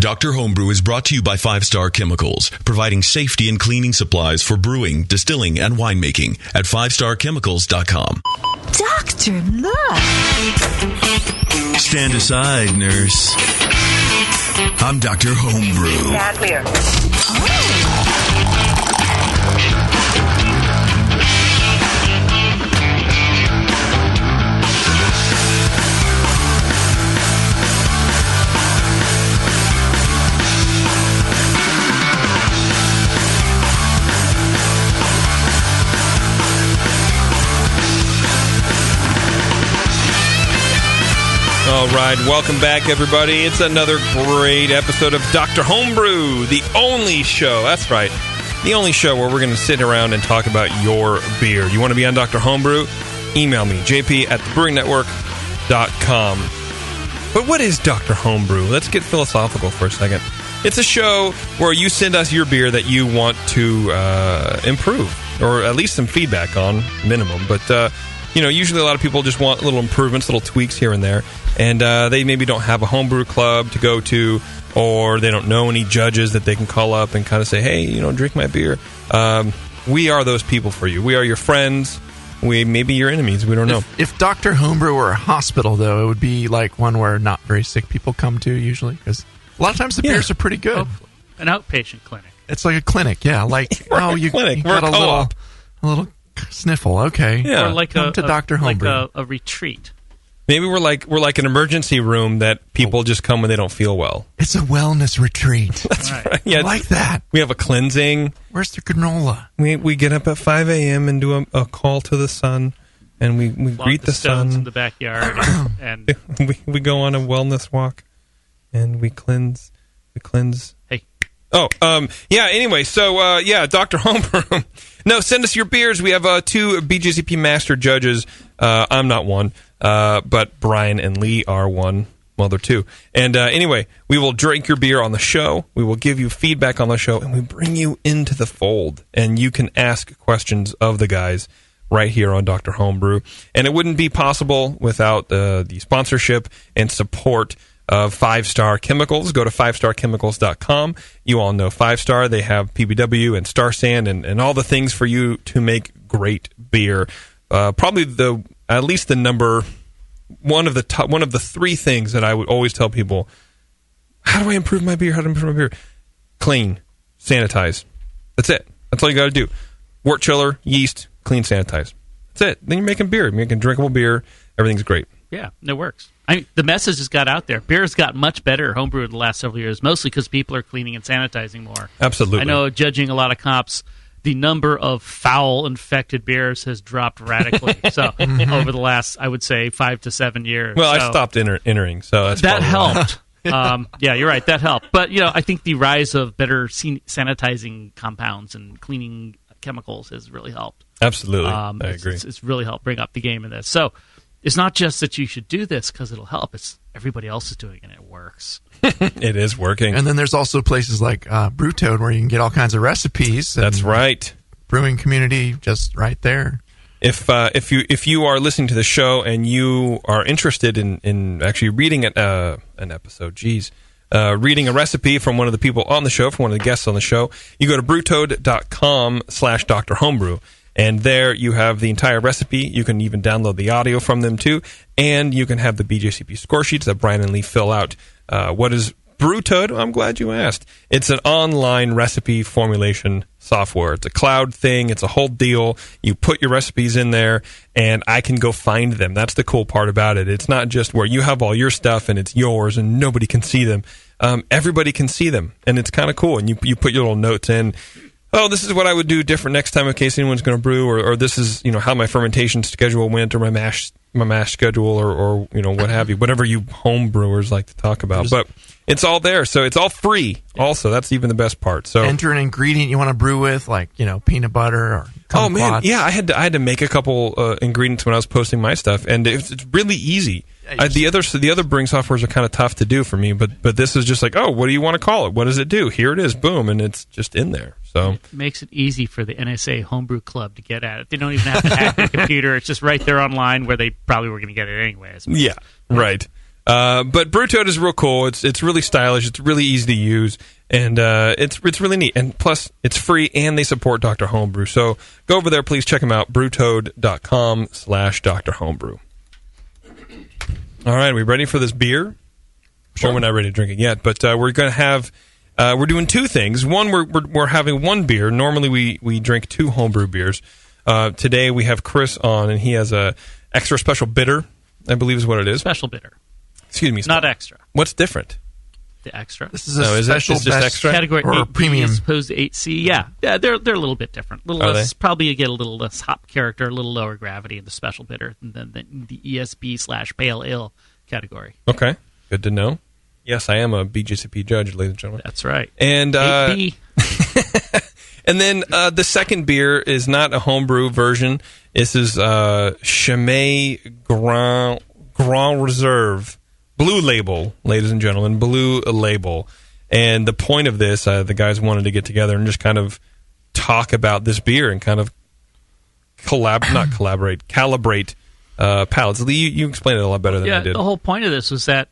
Dr. Homebrew is brought to you by 5 Star Chemicals, providing safety and cleaning supplies for brewing, distilling, and winemaking at 5starchemicals.com. Doctor, look! Stand aside, nurse. I'm Dr. Homebrew. Yeah, clear. All right, welcome back, everybody. It's another great episode of Dr. Homebrew, the only show, that's right, the only show where we're going to sit around and talk about your beer. You want to be on Dr. Homebrew? Email me, jp@thebrewingnetwork.com. But what is Dr. Homebrew? Let's get philosophical for a second. It's a show where you send us your beer that you want to improve, or at least some feedback on, minimum. But, usually a lot of people just want little improvements, little tweaks here and there. And they maybe don't have a homebrew club to go to, or they don't know any judges that they can call up and kind of say, hey, drink my beer. We are those people for you. We are your friends. We may be your enemies. We don't know. If Dr. Homebrew were a hospital, though, it would be like one where not very sick people come to usually. Because a lot of times the beers are pretty good. An outpatient clinic. It's like a clinic, yeah. Like, you got a little sniffle. Okay. Yeah. Or like come to Dr. Homebrew. Like a retreat. Maybe we're like an emergency room that people just come when they don't feel well. It's a wellness retreat. That's right. Yeah, I like that. We have a cleansing. Where's the granola? We get up at 5 a.m. and do a call to the sun, and we greet the sun in the backyard, and we go on a wellness walk, and we cleanse. Hey. Anyway, so Dr. Homebrew. No, send us your beers. We have 2 BJCP master judges. I'm not one. But Brian and Lee are one. Well, they're 2. And anyway, we will drink your beer on the show. We will give you feedback on the show, and we bring you into the fold. And you can ask questions of the guys right here on Dr. Homebrew. And it wouldn't be possible without the sponsorship and support of 5 Star Chemicals. Go to 5starchemicals.com. You all know 5 Star. They have PBW and Star Sand and all the things for you to make great beer. Probably at least the number one of the 3 things that I would always tell people: how do I improve my beer? Clean, sanitize. That's it. That's all you got to do. Wort chiller, yeast, clean, sanitize. That's it. Then you're making beer. You're making drinkable beer. Everything's great. Yeah, it works. The message has got out there. Beer has got much better homebrew in the last several years, mostly because people are cleaning and sanitizing more. Absolutely. I know, judging a lot of comps, the number of foul infected beers has dropped radically. So over the last, I would say, 5 to 7 years. Well, I stopped entering, so that's that helped. Yeah, you're right. That helped. But I think the rise of better sanitizing compounds and cleaning chemicals has really helped. Absolutely, I agree. It's really helped bring up the game in this. So it's not just that you should do this because it'll help. It's everybody else is doing it, and it works. It is working. And then there's also places like Brewtoad where you can get all kinds of recipes. That's right. Brewing community just right there. If you are listening to the show and you are interested in actually reading an episode, reading a recipe from one of the people on the show, from one of the guests on the show, you go to brewtoad.com/Dr. Homebrew. And there you have the entire recipe. You can even download the audio from them too. And you can have the BJCP score sheets that Brian and Lee fill out. What is Brewtoad? I'm glad you asked. It's an online recipe formulation software. It's a cloud thing. It's a whole deal. You put your recipes in there, and I can go find them. That's the cool part about it. It's not just where you have all your stuff and it's yours and nobody can see them. Everybody can see them, and it's kind of cool. And you put your little notes in. Oh, this is what I would do different next time in case anyone's going to brew, or this is how my fermentation schedule went, or my mash schedule, or what have you, whatever you home brewers like to talk about. But it's all there, so it's all free. Also, that's even the best part. So enter an ingredient you want to brew with, like peanut butter or kumquat. Oh man, yeah, I had to make a couple ingredients when I was posting my stuff, and it's really easy. The other brewing softwares are kind of tough to do for me, but this is just like, oh, what do you want to call it? What does it do? Here it is, boom, and it's just in there. So it makes it easy for the NSA Homebrew Club to get at it. They don't even have to hack the computer. It's just right there online where they probably were going to get it anyways. Yeah, right. But Brew Toad is real cool. It's really stylish. It's really easy to use, and it's really neat. And plus, it's free, and they support Dr. Homebrew. So go over there, please check them out. brewtoad.com/Dr. Homebrew. All right, are we ready for this beer? Sure. Well, we're not ready to drink it yet, but we're going to have. We're doing two things. One, we're having one beer. Normally, we drink two homebrew beers. Today we have Chris on, and he has a extra special bitter, I believe is what it is. Special bitter. Excuse me. Not extra. What's different? The extra. This is a special just extra? Category or 8 premium as opposed to 8C. Yeah, they're a little bit different. A little Are less, they? probably you get a little less hop character, a little lower gravity in the special bitter than the ESB/pale ale category. Okay, good to know. Yes, I am a BJCP judge, ladies and gentlemen. That's right. And 8B. and then the second beer is not a homebrew version. This is Chimay Grand Reserve Blue Label, ladies and gentlemen, Blue Label. And the point of this, the guys wanted to get together and just kind of talk about this beer and kind of calibrate palates. Lee, you explained it a lot better than I did. The whole point of this was that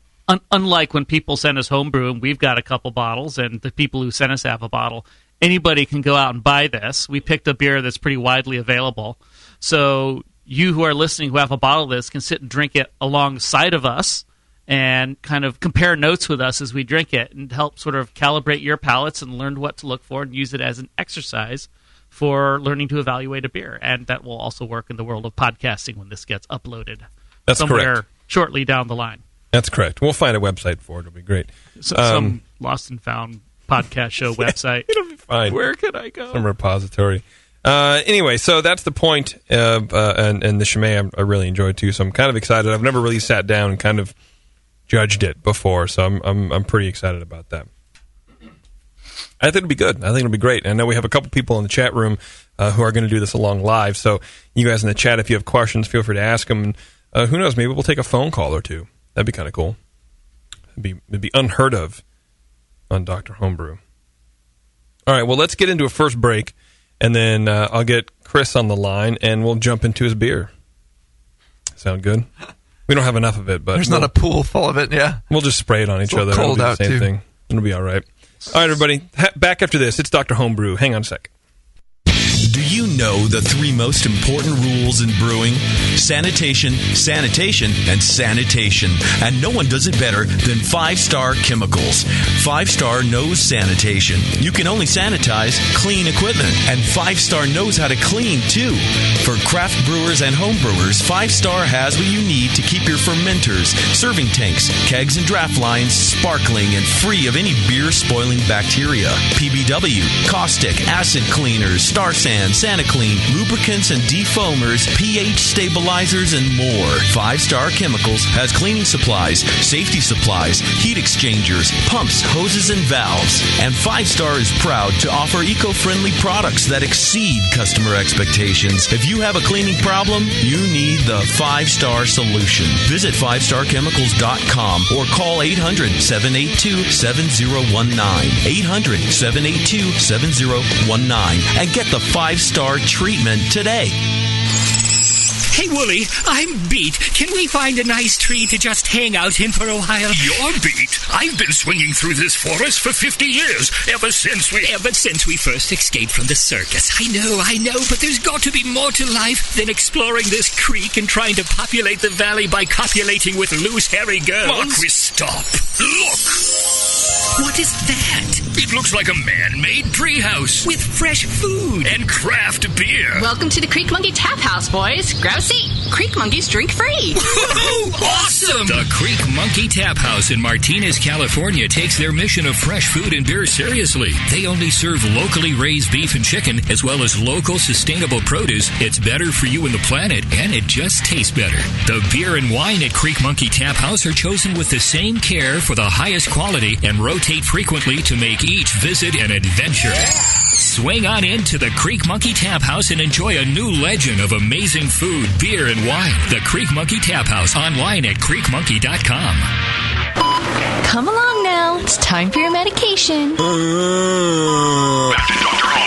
unlike when people send us homebrew and we've got a couple bottles and the people who send us have a bottle, anybody can go out and buy this. We picked a beer that's pretty widely available. So you who are listening who have a bottle of this can sit and drink it alongside of us and kind of compare notes with us as we drink it and help sort of calibrate your palates and learn what to look for and use it as an exercise for learning to evaluate a beer. And that will also work in the world of podcasting when this gets uploaded somewhere shortly down the line. That's correct. We'll find a website for it. It'll be great. Some lost and found podcast show website. It'll be fine. Where can I go? Some repository. Anyway, so that's the point of and the Chimay I really enjoyed too. So I'm kind of excited. I've never really sat down and kind of judged it before, so I'm pretty excited about that. I think it'll be good. I think it'll be great. I know we have a couple people in the chat room who are going to do this along live. So you guys in the chat, if you have questions, feel free to ask them. And who knows? Maybe we'll take a phone call or two. That'd be kind of cool. It'd be unheard of on Dr. Homebrew. All right, well, let's get into a first break, and then I'll get Chris on the line, and we'll jump into his beer. Sound good? We don't have enough of it, but there's not a pool full of it. Yeah, we'll just spray it on each other. Cold out the same too. Thing. It'll be all right. All right, everybody. Back after this. It's Dr. Homebrew. Hang on a sec. Do you know the three most important rules in brewing? Sanitation, sanitation, and sanitation. And no one does it better than 5-Star Chemicals. 5-Star knows sanitation. You can only sanitize clean equipment. And 5-Star knows how to clean, too. For craft brewers and home brewers, 5-Star has what you need to keep your fermenters, serving tanks, kegs, and draft lines sparkling and free of any beer-spoiling bacteria. PBW, caustic, acid cleaners, Star Sand, SaniClean, lubricants and defoamers, pH stabilizers, and more. 5-Star Chemicals has cleaning supplies, safety supplies, heat exchangers, pumps, hoses, and valves. And 5-Star is proud to offer eco-friendly products that exceed customer expectations. If you have a cleaning problem, you need the 5-Star solution. Visit 5starchemicals.com or call 800-782-7019. 800-782-7019 and get the 5-Star treatment today. Hey, Wooly, I'm beat. Can we find a nice tree to just hang out in for a while? You're beat. I've been swinging through this forest for 50 years, ever since we first escaped from the circus. I know, but there's got to be more to life than exploring this creek and trying to populate the valley by copulating with loose, hairy girls. Marquis, stop. Look. What is that? It looks like a man-made treehouse With fresh food. and craft beer. Welcome to the Creek Monkey Tap House, boys. Grab a seat. Creek Monkeys drink free. Awesome! The Creek Monkey Tap House in Martinez, California takes their mission of fresh food and beer seriously. They only serve locally raised beef and chicken, as well as local sustainable produce. It's better for you and the planet, and it just tastes better. The beer and wine at Creek Monkey Tap House are chosen with the same care for the highest quality and rotate frequently to make each visit an adventure. Swing on into the Creek Monkey Tap House and enjoy a new legend of amazing food, beer, and wine. The Creek Monkey Tap House, online at creekmonkey.com. Come along now. It's time for your medication. Back to Dr. Homebrew.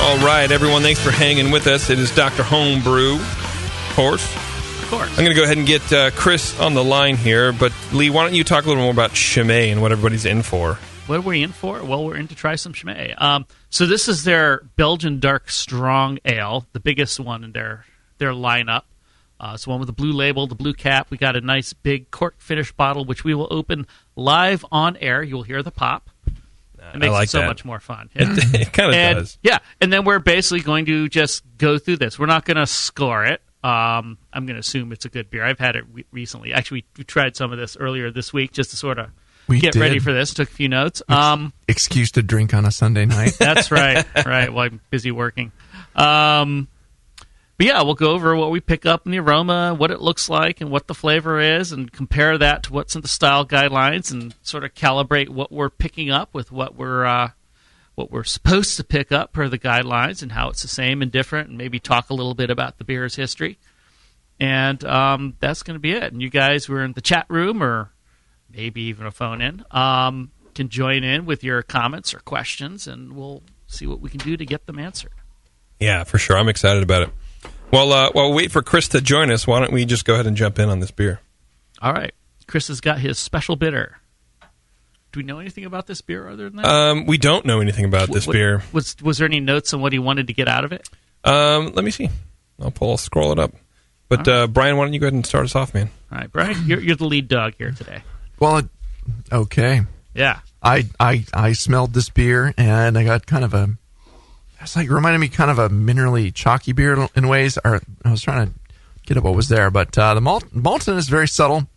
All right, everyone, thanks for hanging with us. It is Dr. Homebrew, of course. Of course. I'm going to go ahead and get Chris on the line here, but Lee, why don't you talk a little more about Chimay and what everybody's in for? What are we in for? Well, we're in to try some Chimay. So this is their Belgian Dark Strong Ale, the biggest one in their lineup. It's one with the blue label, the blue cap. We got a nice big cork finish bottle, which we will open live on air. You'll hear the pop. It makes it so much more fun. Yeah. It kind of does. Yeah, and then we're basically going to just go through this. We're not going to score it. I'm going to assume it's a good beer. I've had it recently. Actually, we tried some of this earlier this week just to sort of get ready for this. Took a few notes. Excuse to drink on a Sunday night. That's right. Right. Well, I'm busy working. But yeah, we'll go over what we pick up in the aroma, what it looks like, and what the flavor is, and compare that to what's in the style guidelines, and sort of calibrate what we're picking up with what we're supposed to pick up per the guidelines, and how it's the same and different, and maybe talk a little bit about the beer's history. And that's going to be it. And you guys who are in the chat room, or maybe even a phone-in, can join in with your comments or questions, and we'll see what we can do to get them answered. Yeah, for sure. I'm excited about it. Well, while we wait for Chris to join us, why don't we just go ahead and jump in on this beer? All right. Chris has got his special bitter. Do we know anything about this beer other than that? We don't know anything about this beer. Was there any notes on what he wanted to get out of it? Let me see. I'll scroll it up. But Brian, why don't you go ahead and start us off, man? All right, Brian, you're the lead dog here today. Well, okay. Yeah. I smelled this beer, and I got kind of a... It's like reminded me kind of a minerally chalky beer in ways. Or I was trying to get at what was there, but the maltin is very subtle.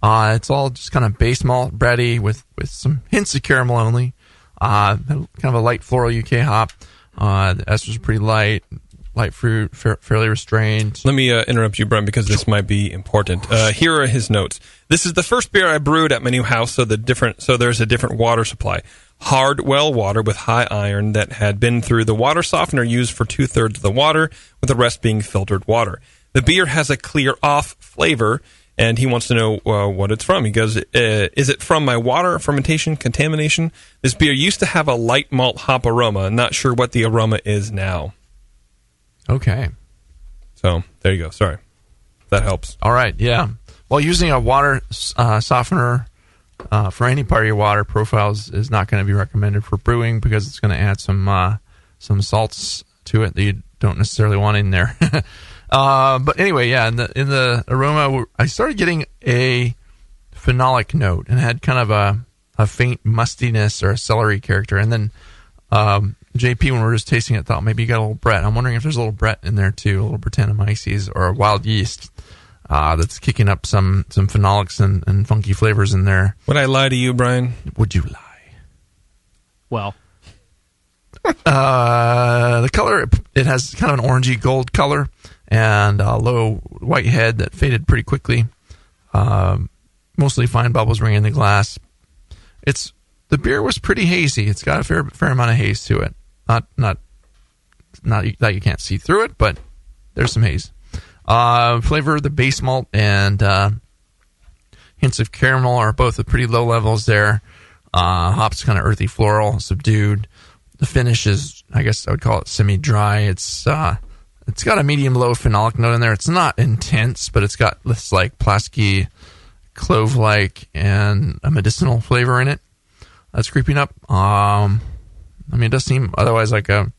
It's all just kind of base malt, bready with some hints of caramel only. Kind of a light floral UK hop. The esters are pretty light fruit, fairly restrained. Let me interrupt you, Brian, because this might be important. Here are his notes. This is the first beer I brewed at my new house, so there's a different water supply. Hard well water with high iron that had been through the water softener used for 2/3 of the water, with the rest being filtered water. The beer has a clear off flavor, and he wants to know what it's from. He goes, is it from my water fermentation contamination? This beer used to have a light malt hop aroma. Not sure what the aroma is now. Okay. So, there you go. Sorry. That helps. All right, yeah. Well, using a water softener for any part of your water profiles is not going to be recommended for brewing because it's going to add some salts to it that you don't necessarily want in there. But anyway, yeah, in the aroma, I started getting a phenolic note and had kind of a faint mustiness or a celery character. And then JP, when we were just tasting it, thought maybe you got a little Brett. I'm wondering if there's a little Brett in there too, a little Brettanomyces or a wild yeast. That's kicking up some phenolics and funky flavors in there. Would I lie to you, Brian? Would you lie? Well, the color, it has kind of an orangey gold color and a low white head that faded pretty quickly. Mostly fine bubbles ringing in the glass. The beer was pretty hazy. It's got a fair amount of haze to it. Not that you can't see through it, but there's some haze. Flavor, the base malt and hints of caramel are both at pretty low levels there. Hops kind of earthy, floral, subdued. The finish is, I guess I would call it semi-dry. It's got a medium-low phenolic note in there. It's not intense, but it's got this like plasticky, clove-like, and a medicinal flavor in it. That's creeping up. It does seem otherwise like an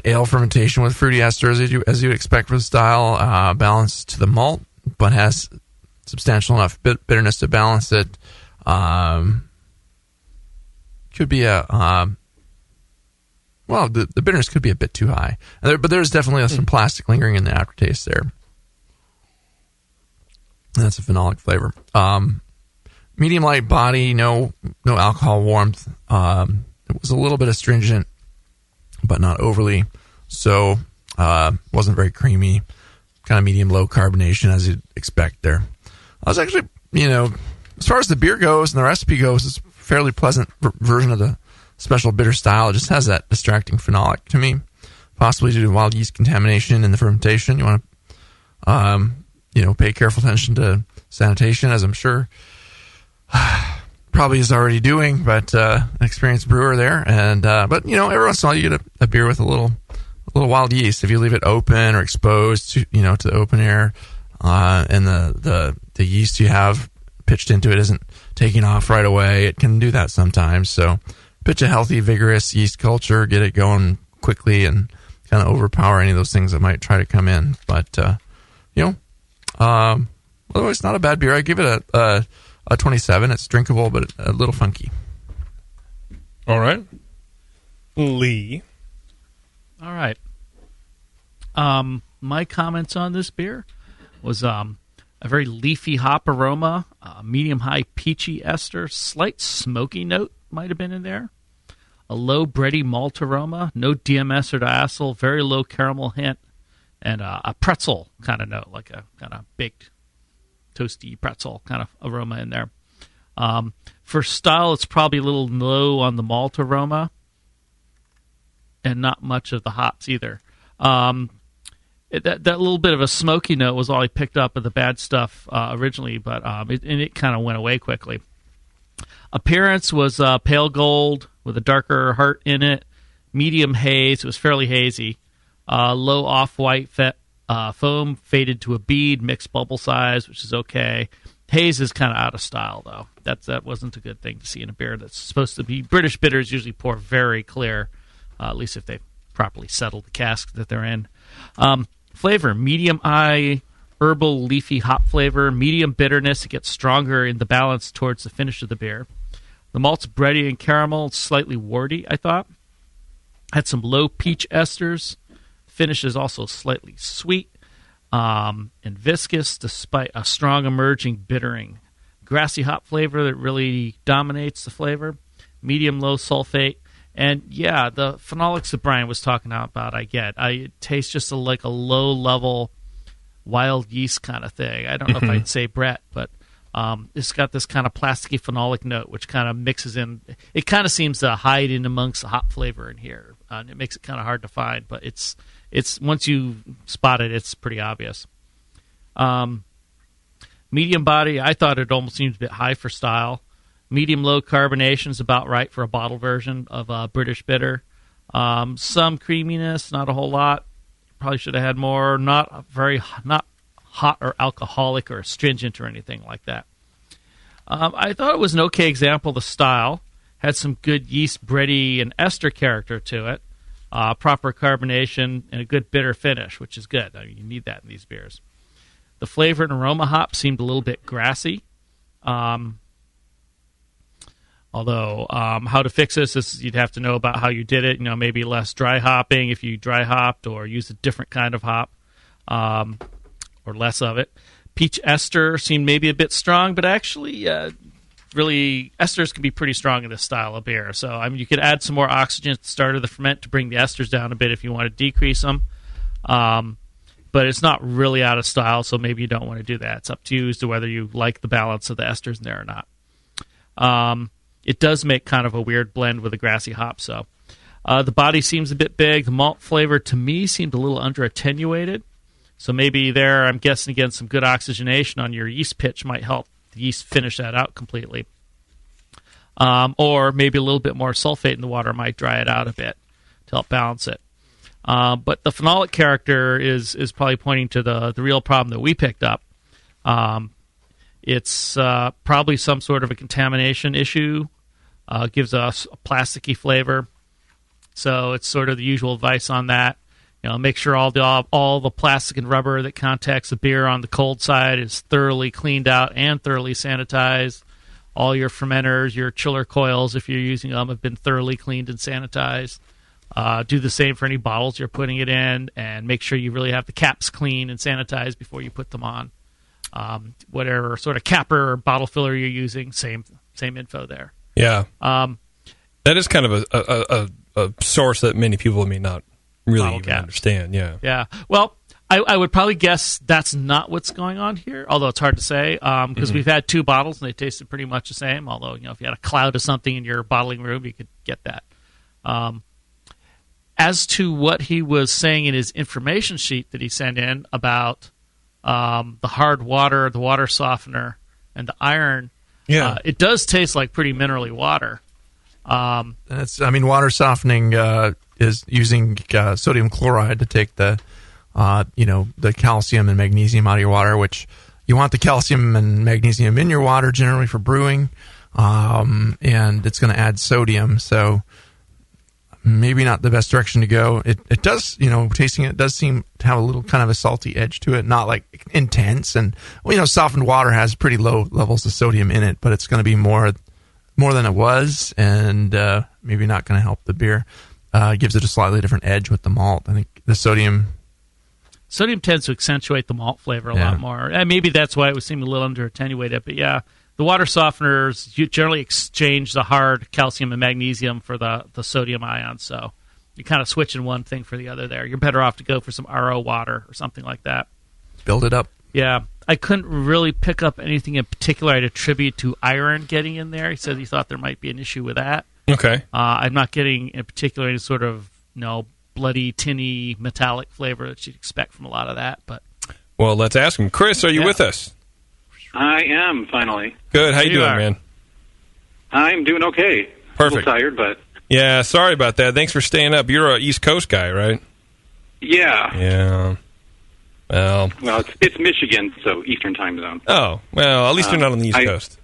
ale fermentation with fruity esters as you'd expect for the style, balanced to the malt, but has substantial enough bitterness to balance it. Could be the bitterness could be a bit too high, but there's definitely some plastic lingering in the aftertaste there. And that's a phenolic flavor. Medium light body, no alcohol warmth. It was a little bit astringent, but not overly. So, wasn't very creamy. Kind of medium low carbonation as you'd expect there. I was actually, as far as the beer goes and the recipe goes, it's a fairly pleasant version of the special bitter style. It just has that distracting phenolic to me, possibly due to wild yeast contamination in the fermentation. You want to, pay careful attention to sanitation, as I'm sure probably is already doing, but an experienced brewer there. And but every once in a while you get a beer with a little wild yeast. If you leave it open or exposed to the open air, and the yeast you have pitched into it isn't taking off right away, it can do that sometimes. So pitch a healthy, vigorous yeast culture, get it going quickly, and kind of overpower any of those things that might try to come in. But otherwise, not a bad beer. I give it a 27. It's drinkable, but a little funky. All right, Lee. All right. My comments on this beer was a very leafy hop aroma, medium-high peachy ester, slight smoky note might have been in there, a low bready malt aroma, no DMS or diacetyl, very low caramel hint, and a pretzel kind of note, like a kind of baked, toasty pretzel kind of aroma in there. For style, it's probably a little low on the malt aroma, and not much of the hops either. That little bit of a smoky note was all I picked up of the bad stuff originally, but it kind of went away quickly. Appearance was pale gold with a darker heart in it, medium haze. It was fairly hazy. Low off-white foam faded to a bead, mixed bubble size, which is okay. Haze is kind of out of style, though. That wasn't a good thing to see in a beer that's supposed to be. British bitters usually pour very clear, at least if they properly settled the cask that they're in. Flavor, medium herbal, leafy hop flavor, medium bitterness. It gets stronger in the balance towards the finish of the beer. The malt's bready and caramel, slightly warty, I thought. Had some low peach esters. Finish is also slightly sweet and viscous, despite a strong emerging bittering. Grassy hop flavor that really dominates the flavor. Medium-low sulfate. And yeah, the phenolics that Brian was talking about, I get. It tastes just like a low-level wild yeast kind of thing. I don't know if I'd say Brett, but it's got this kind of plasticky phenolic note, which kind of mixes in. It kind of seems to hide in amongst the hop flavor in here, and it makes it kind of hard to find. But it's once you spot it, it's pretty obvious. Medium body, I thought it almost seemed a bit high for style. Medium-low carbonation is about right for a bottle version of British bitter. Some creaminess, not a whole lot. Probably should have had more. Not hot or alcoholic or astringent or anything like that. I thought it was an okay example of the style. Had some good yeast, bready, and ester character to it. Proper carbonation and a good bitter finish, which is good. I mean, you need that in these beers. The flavor and aroma hop seemed a little bit grassy. Although, how to fix this, you'd have to know about how you did it. Maybe less dry hopping if you dry hopped, or use a different kind of hop, or less of it. Peach ester seemed maybe a bit strong, but actually, really, esters can be pretty strong in this style of beer. So, you could add some more oxygen at the start of the ferment to bring the esters down a bit if you want to decrease them. But it's not really out of style, so maybe you don't want to do that. It's up to you as to whether you like the balance of the esters in there or not. It does make kind of a weird blend with a grassy hop. So the body seems a bit big. The malt flavor, to me, seemed a little under-attenuated. So maybe there, I'm guessing, again, some good oxygenation on your yeast pitch might help the yeast finish that out completely. Or maybe a little bit more sulfate in the water might dry it out a bit to help balance it. But the phenolic character is probably pointing to the real problem that we picked up. It's probably some sort of a contamination issue. Gives us a plasticky flavor. So it's sort of the usual advice on that. Make sure all the plastic and rubber that contacts the beer on the cold side is thoroughly cleaned out and thoroughly sanitized. All your fermenters, your chiller coils, if you're using them, have been thoroughly cleaned and sanitized. Do the same for any bottles you're putting it in, and make sure you really have the caps clean and sanitized before you put them on. Whatever sort of capper or bottle filler you're using, same info there. Yeah. That is kind of a source that many people may not really even understand. Yeah. Yeah. Well, I would probably guess that's not what's going on here, although it's hard to say, because we've had two bottles and they tasted pretty much the same, although, if you had a cloud of something in your bottling room, you could get that. As to what he was saying in his information sheet that he sent in about the hard water, the water softener, and the iron, Yeah. It does taste like pretty minerally water. Water softening is using sodium chloride to take the calcium and magnesium out of your water, which you want the calcium and magnesium in your water generally for brewing, and it's going to add sodium. So maybe not the best direction to go. It does, tasting it does seem to have a little kind of a salty edge to it, not like intense. And softened water has pretty low levels of sodium in it, but it's going to be more than it was, and maybe not going to help the beer. Gives it a slightly different edge with the malt. I think the sodium tends to accentuate the malt flavor a lot more. And maybe that's why it would seem a little under attenuated. But yeah, the water softeners, you generally exchange the hard calcium and magnesium for the sodium ions. So you're kind of switching one thing for the other there. You're better off to go for some RO water or something like that. Build it up. Yeah. I couldn't really pick up anything in particular I'd attribute to iron getting in there. He said he thought there might be an issue with that. Okay. I'm not getting in particular any sort of bloody, tinny, metallic flavor that you'd expect from a lot of that. But well, let's ask him. Chris, are you with us? I am, finally. Good. How you doing, man? I'm doing okay. Perfect. A little tired, but... Yeah, sorry about that. Thanks for staying up. You're an East Coast guy, right? Yeah. Yeah. Well, it's Michigan, so Eastern time zone. Oh, well, at least you're not on the East Coast.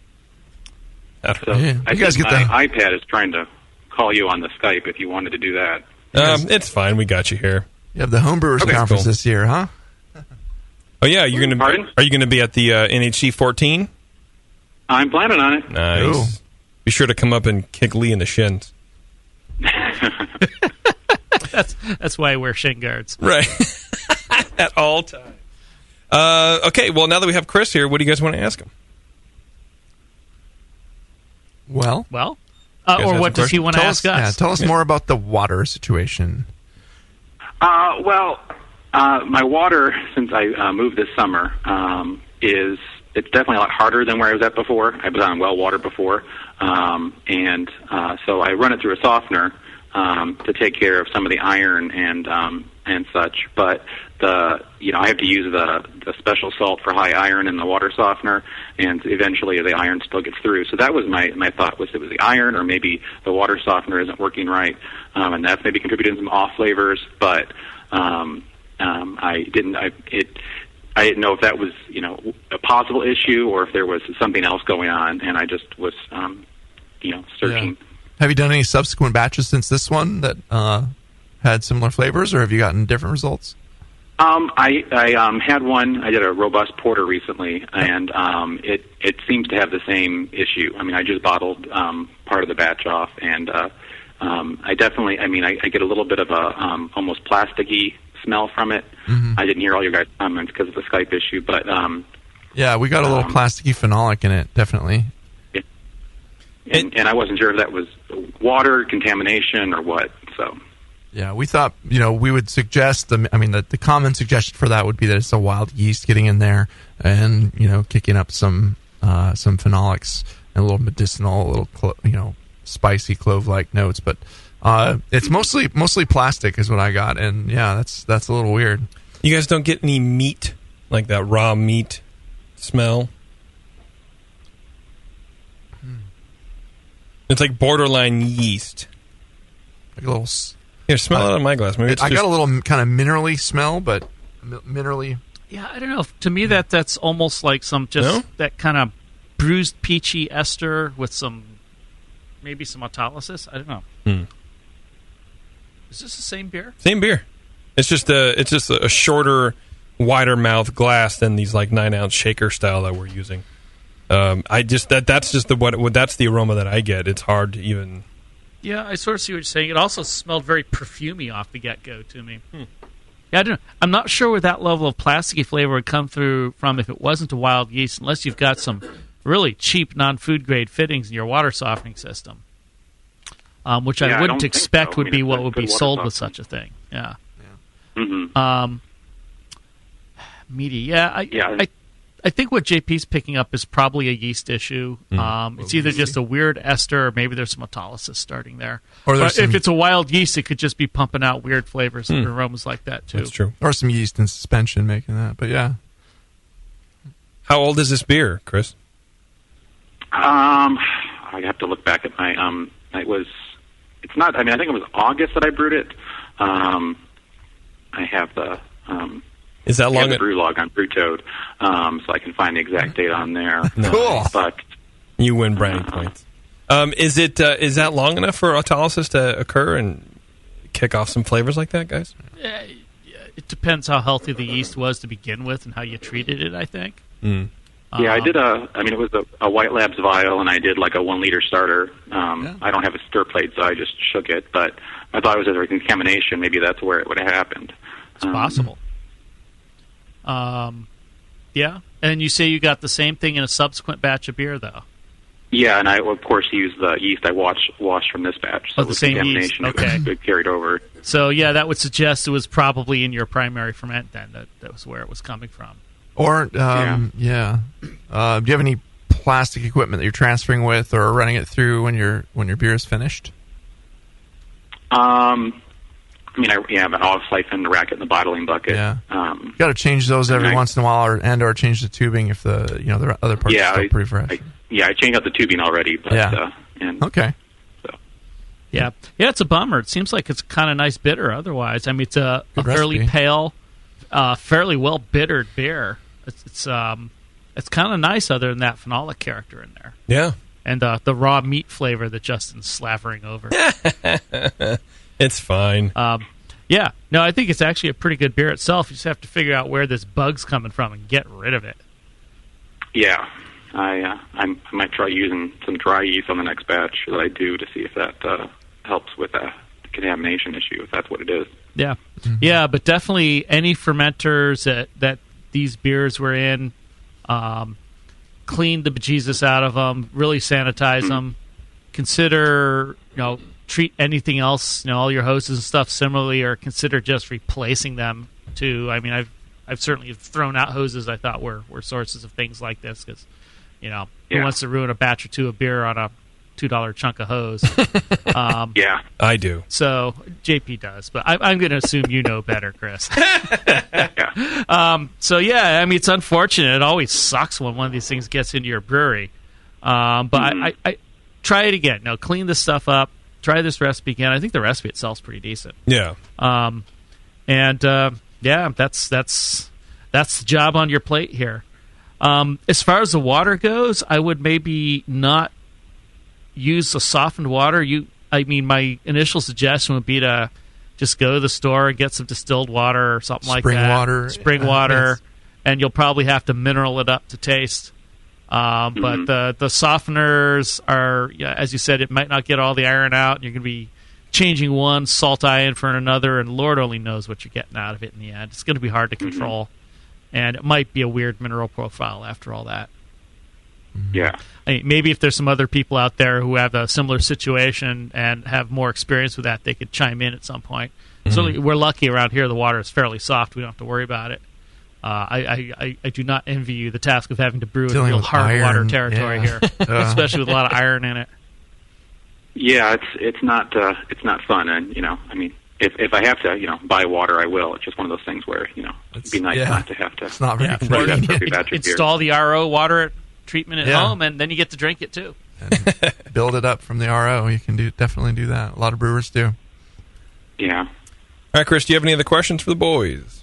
I guys get my iPad is trying to call you on the Skype if you wanted to do that. It's fine. We got you here. You have the Homebrewers Conference this year, huh? Oh, yeah. Are you going to be at the NHC 14? I'm planning on it. Nice. Ooh. Be sure to come up and kick Lee in the shins. That's why I wear shin guards. Right. At all times. Okay, well, now that we have Chris here, what do you guys want to ask him? Well, or what does he want to ask us? Yeah, tell us more about the water situation. My water, since I moved this summer, it's definitely a lot harder than where I was at before. I was on well water before, and so I run it through a softener to take care of some of the iron and such. But I have to use the special salt for high iron in the water softener, and eventually the iron still gets through. So that was my thought, was it was the iron, or maybe the water softener isn't working right, and that's maybe contributing some off flavors. But I didn't know if that was a possible issue or if there was something else going on, and I just was searching. Yeah. Have you done any subsequent batches since this one that had similar flavors, or have you gotten different results? I had one. I did a robust porter recently, and it seems to have the same issue. I mean, I just bottled part of the batch off, and I definitely. I mean, I get a little bit of a almost plasticky smell from it. Mm-hmm. I didn't hear all your guys' comments because of the Skype issue, but yeah, we got a little plasticky phenolic in it, definitely. And I wasn't sure if that was water contamination or what. So. Yeah, we thought, we would suggest, the common suggestion for that would be that it's a wild yeast getting in there and, kicking up some phenolics and a little medicinal, a little, spicy clove-like notes. But it's mostly plastic is what I got. And, yeah, that's a little weird. You guys don't get any meat, like that raw meat smell? It's like borderline yeast. Like a little... Here, smell it out of my glass. Maybe I got a little kind of minerally smell, but minerally... Yeah, I don't know. To me, that's almost like that kind of bruised peachy ester with maybe some autolysis. I don't know. Is this the same beer? Same beer. It's just a shorter, wider mouth glass than these like 9-ounce shaker style that we're using. That's the aroma that I get. It's hard to even. Yeah, I sort of see what you're saying. It also smelled very perfumey off the get-go to me. Yeah, I don't know. I'm not sure where that level of plasticky flavor would come through from if it wasn't a wild yeast, unless you've got some really cheap non-food grade fittings in your water softening system, which I wouldn't expect would be what would be sold with such a thing. Yeah. Mm-hmm. Meaty. Yeah. I think what JP's picking up is probably a yeast issue. It's either just a weird ester or maybe there's some autolysis starting there. But if it's a wild yeast, it could just be pumping out weird flavors and aromas like that, too. That's true. Or some yeast in suspension making that, but yeah. How old is this beer, Chris? I have to look back at my. It's not. I mean, I think it was August that I brewed it. I have the. Is that long? The brew log on Brew Toad, so I can find the exact date on there. Cool. But you win brownie points. Is that long enough for autolysis to occur and kick off some flavors like that, guys? Yeah, it depends how healthy the yeast was to begin with and how you treated it, I think. Mm. Yeah, I did it was a White Labs vial, and I did like a 1 liter starter. I don't have a stir plate, so I just shook it, but I thought it was a contamination. Maybe that's where it would have happened. It's possible. Yeah, and you say you got the same thing in a subsequent batch of beer, though. Yeah, and I, of course, used the yeast I washed from this batch. So the same yeast. Okay. It carried over. So, yeah, that would suggest it was probably in your primary ferment then. That was where it was coming from. Or, do you have any plastic equipment that you're transferring with or running it through when your beer is finished? I have an olive siphon, the racket, and the bottling bucket. Yeah, you got to change those every once in a while, or change the tubing if the other parts are still pretty fresh. I changed out the tubing already. But, okay. So. Yeah, it's a bummer. It seems like it's kind of nice bitter. Otherwise, I mean, it's a fairly pale, fairly well bittered beer. It's kind of nice. Other than that phenolic character in there. Yeah, and the raw meat flavor that Justin's slavering over. It's fine. Yeah. No, I think it's actually a pretty good beer itself. You just have to figure out where this bug's coming from and get rid of it. Yeah. I might try using some dry yeast on the next batch that I do to see if that helps with the contamination issue, if that's what it is. Yeah. Mm-hmm. Yeah, but definitely any fermenters that these beers were in, clean the bejesus out of them, really sanitize them. Consider, treat anything else, all your hoses and stuff similarly, or consider just replacing them too. I mean, I've certainly thrown out hoses I thought were sources of things like this because, who wants to ruin a batch or two of beer on a $2 chunk of hose? Yeah, I do. So JP does, but I'm going to assume you know better, Chris. So yeah, I mean, it's unfortunate. It always sucks when one of these things gets into your brewery. But I try it again. Now, clean this stuff up. Try this recipe again. I think the recipe itself is pretty decent. Yeah. That's the job on your plate here. As far as the water goes, I would maybe not use the softened water. My initial suggestion would be to just go to the store and get some distilled water or something like that. Spring water, and you'll probably have to mineral it up to taste. But the softeners are, as you said, it might not get all the iron out. You're going to be changing one salt ion for another, and Lord only knows what you're getting out of it in the end. It's going to be hard to control, and it might be a weird mineral profile after all that. Yeah. I mean, maybe if there's some other people out there who have a similar situation and have more experience with that, they could chime in at some point. Certainly, we're lucky around here. The water is fairly soft. We don't have to worry about it. I do not envy you the task of having to brew in real hard water territory here, especially with a lot of iron in it. Yeah, it's not fun, and if I have to buy water, I will. It's just one of those things where it'd be nice not to have to. It's not very convenient. Install the RO water treatment at home, and then you get to drink it too. And build it up from the RO. You can definitely do that. A lot of brewers do. Yeah. All right, Chris. Do you have any other questions for the boys?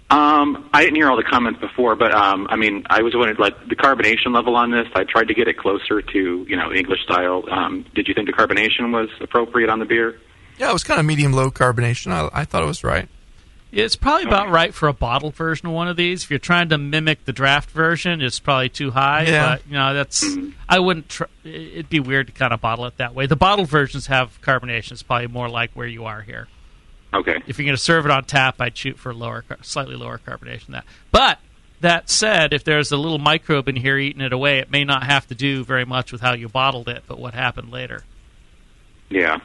I didn't hear all the comments before, but I was wondering, like, the carbonation level on this. I tried to get it closer to English style. Did you think the carbonation was appropriate on the beer? Yeah, it was kind of medium-low carbonation. I thought it was right. It's probably about right for a bottled version of one of these. If you're trying to mimic the draft version, it's probably too high. Yeah. But that's I wouldn't. It'd be weird to kind of bottle it that way. The bottled versions have carbonation. It's probably more like where you are here. Okay. If you're going to serve it on tap, I'd shoot for slightly lower carbonation than that. But that said, if there's a little microbe in here eating it away, it may not have to do very much with how you bottled it, but what happened later. Yeah.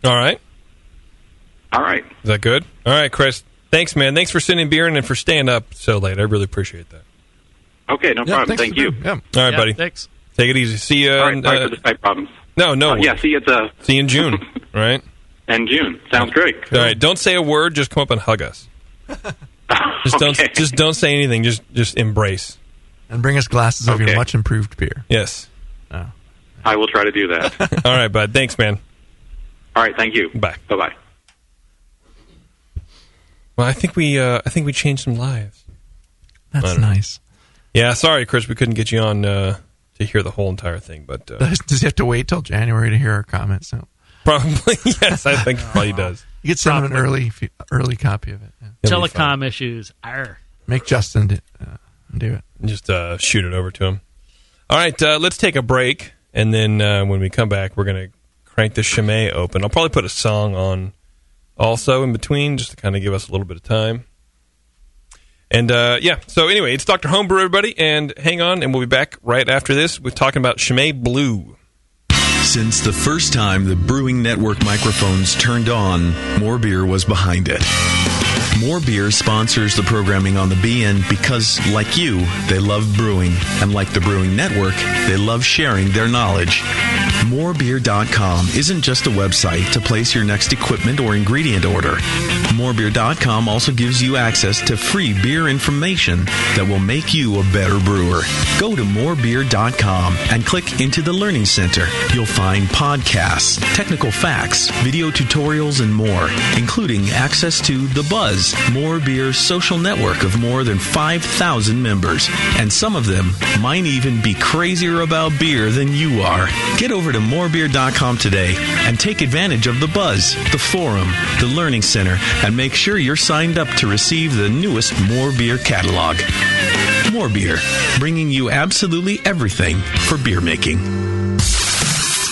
All right. Is that good? All right, Chris. Thanks, man. Thanks for sending beer in and for staying up so late. I really appreciate that. Okay, no problem. Thank you. Yeah. All right, buddy. Thanks. Take it easy. See you. All right, sorry for the Skype problems. No. See you see you in June, right? In June. Sounds great. All right. Don't say a word. Just come up and hug us. Just don't say anything. Just embrace. And bring us glasses of your Okay. much improved beer. Yes. I will try to do that. All right, bud. Thanks, man. All right, thank you. Bye. Bye-bye. Well, I think we changed some lives. That's nice. Yeah, sorry, Chris, we couldn't get you on to hear the whole entire thing, but Does he have to wait till January to hear our comments? No. probably yes. I think probably he does. You could send him an early copy of it. Yeah. It'll be fine. Telecom issues. Arr. Make Justin do it. Just shoot it over to him. All right, let's take a break, and then when we come back, we're going to crank the Chimay open. I'll probably put a song on also in between, just to kind of give us a little bit of time. And, so anyway, it's Dr. Homebrew, everybody, and hang on, and we'll be back right after this. We're talking about Chimay Blue. Since the first time the Brewing Network microphones turned on, More Beer was behind it. More Beer sponsors the programming on the BN because, like you, they love brewing. And like the Brewing Network, they love sharing their knowledge. Morebeer.com isn't just a website to place your next equipment or ingredient order. Morebeer.com also gives you access to free beer information that will make you a better brewer. Go to morebeer.com and click into the Learning Center. You'll find podcasts, technical facts, video tutorials, and more, including access to The Buzz, More Beer's social network of more than 5,000 members. And some of them might even be crazier about beer than you are. Get over to morebeer.com today and take advantage of The Buzz, the forum, the Learning Center, and make sure you're signed up to receive the newest More Beer catalog. More Beer, bringing you absolutely everything for beer making.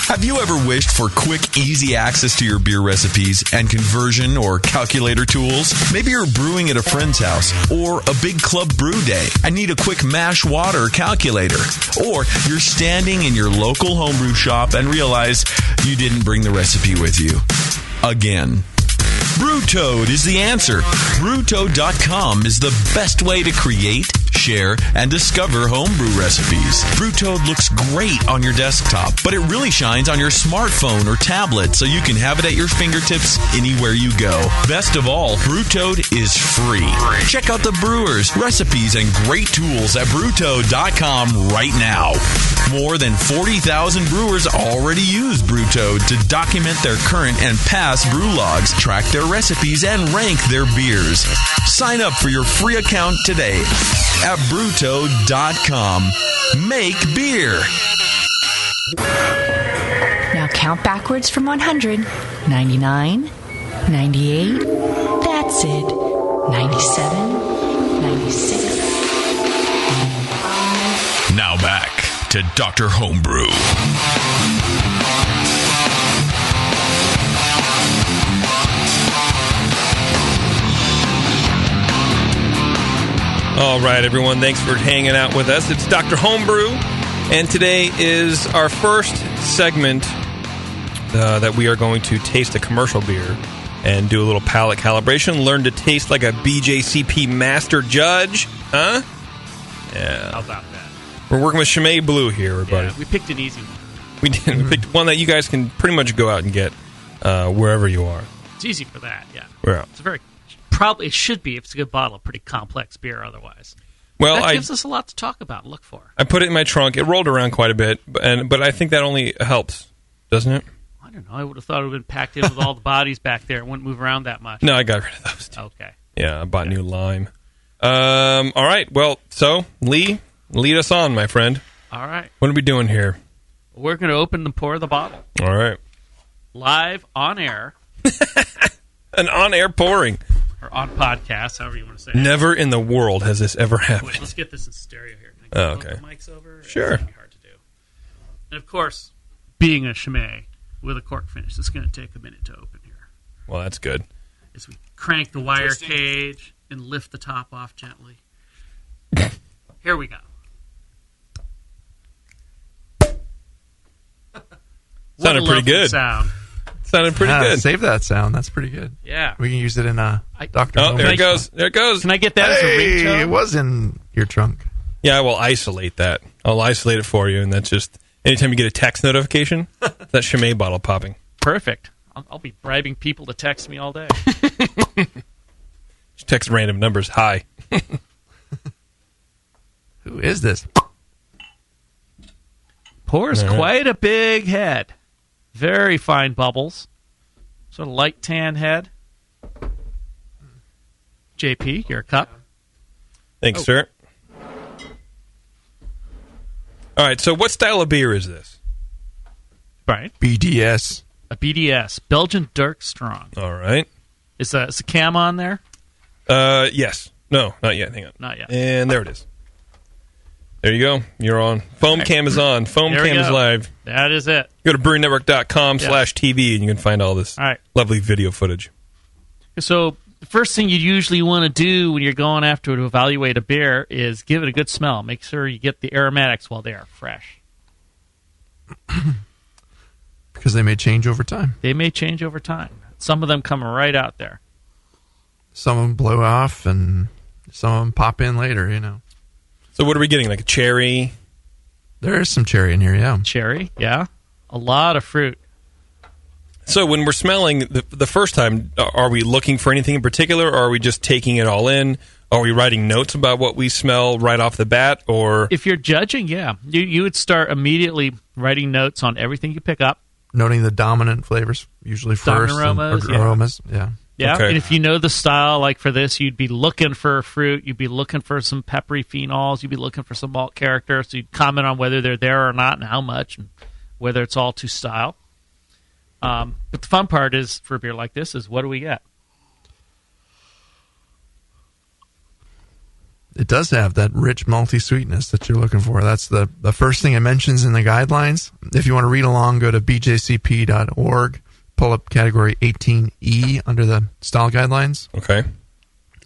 Have you ever wished for quick, easy access to your beer recipes and conversion or calculator tools? Maybe you're brewing at a friend's house or a big club brew day and need a quick mash water calculator. Or you're standing in your local homebrew shop and realize you didn't bring the recipe with you. Again. BrewToad is the answer. BrewToad.com is the best way to create, share, and discover homebrew recipes. BrewToad looks great on your desktop, but it really shines on your smartphone or tablet, so you can have it at your fingertips anywhere you go. Best of all, BrewToad is free. Check out the brewers, recipes, and great tools at BrewToad.com right now. More than 40,000 brewers already use BrewToad to document their current and past brew logs, track their recipes, and rank their beers. Sign up for your free account today at BrewToad.com. Make beer. Now count backwards from 100. 99, 98, that's it. 97, 96. Now back to Dr. Homebrew. All right, everyone. Thanks for hanging out with us. It's Dr. Homebrew, and today is our first segment that we are going to taste a commercial beer and do a little palate calibration. Learn to taste like a BJCP master judge. Huh? Yeah. How about that? We're working with Chimay Blue here, everybody. Yeah, we picked an easy one. We did. We picked one that you guys can pretty much go out and get wherever you are. It's easy for that, yeah. Yeah. It's a very... Probably it should be, if it's a good bottle, a pretty complex beer otherwise. Well, that gives us a lot to talk about and look for. I put it in my trunk. It rolled around quite a bit, but I think that only helps, doesn't it? I don't know. I would have thought it would have been packed in with all the bodies back there. It wouldn't move around that much. No, I got rid of those too. Okay. Yeah, I bought new lime. All right. Well, so, Lee, lead us on, my friend. All right. What are we doing here? We're going to open and pour the bottle. All right. Live, on air. An on-air pouring. Or on podcast, however you want to say it. Never in the world has this ever happened. Wait, let's get this in stereo here. Can I get both the mics over? Sure. It's hard to do. And of course, being a Chimay with a cork finish, it's going to take a minute to open here. Well, that's good. As we crank the wire cage and lift the top off gently. Here we go. Sounded pretty good. Sound. Sounded pretty good. Save that sound. That's pretty good. Yeah. We can use it in Dr. Oh, there it goes. There it goes. Can I get that as a ringtone? It was in your trunk. Yeah, I will isolate that. I'll isolate it for you, and that's just anytime you get a text notification, that Chimay bottle popping. Perfect. I'll be bribing people to text me all day. Just text random numbers. Hi. Who is this? Pours quite a big head. Very fine bubbles. Sort of light tan head. JP, your cup. Thanks, sir. All right, so what style of beer is this? Brian? BDS. A BDS. Belgian Dark Strong. All right. Is the cam on there? Yes. No, not yet. Hang on. Not yet. And there it is. There you go. You're on. Foam cam is on. Foam There we cam is go. live. That is it. Go to breweynetwork.com/TV and you can find all this lovely video footage. So the first thing you usually want to do when you're going after to evaluate a beer is give it a good smell. Make sure you get the aromatics while they are fresh. Because they may change over time. They may change over time. Some of them come right out there. Some of them blow off, and some of them pop in later, you know. So what are we getting, like a cherry? There is some cherry in here, yeah. Cherry, yeah. A lot of fruit. So when we're smelling the first time, are we looking for anything in particular, or are we just taking it all in? Are we writing notes about what we smell right off the bat? Or if you're judging, yeah. You would start immediately writing notes on everything you pick up. Noting the dominant flavors, usually first. Aromas, yeah. Yeah, okay. And if you know the style, like for this, you'd be looking for fruit, you'd be looking for some peppery phenols, you'd be looking for some malt character, so you'd comment on whether they're there or not and how much, and whether it's all to style. But the fun part is, for a beer like this, is what do we get? It does have that rich malty sweetness that you're looking for. That's the first thing it mentions in the guidelines. If you want to read along, go to bjcp.org, pull up category 18E under the style guidelines. Okay.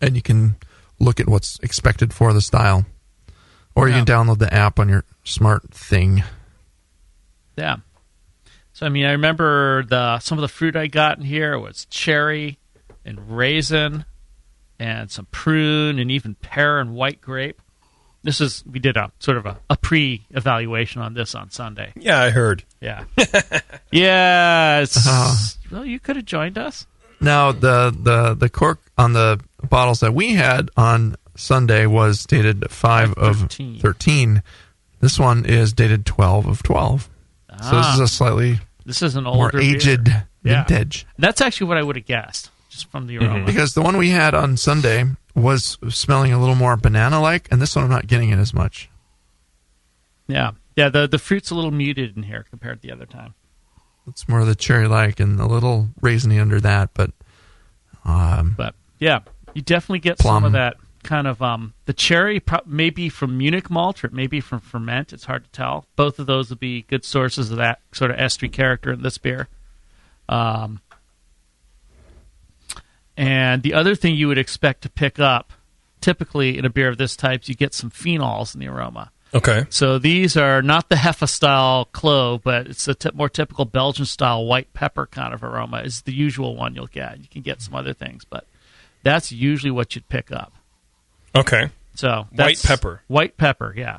And you can look at what's expected for the style. Or you can download the app on your smart thing. Yeah. So, I mean, I remember some of the fruit I got in here was cherry and raisin and some prune and even pear and white grape. We did a sort of a pre-evaluation on this on Sunday. Yeah, I heard. Yeah. Yeah. Well, you could have joined us. Now, the cork on the bottles that we had on Sunday was dated 5 of 13. This one is dated 12 of 12. So this is a slightly an older more aged beer. vintage. Yeah. That's actually what I would have guessed, just from the aroma. Because the one we had on Sunday was smelling a little more banana-like, and this one I'm not getting it as much. Yeah. Yeah, the fruit's a little muted in here compared to the other time. It's more of the cherry-like and a little raisiny under that, but yeah, you definitely get plum. Some of that kind of the cherry may be from Munich malt or it may be from ferment. It's hard to tell. Both of those would be good sources of that sort of estery character in this beer. And the other thing you would expect to pick up, typically in a beer of this type, you get some phenols in the aroma. Okay. So these are not the Heffa-style clove, but it's a more typical Belgian-style white pepper kind of aroma is the usual one you'll get. You can get some other things, but that's usually what you'd pick up. Okay. So white pepper. White pepper, yeah.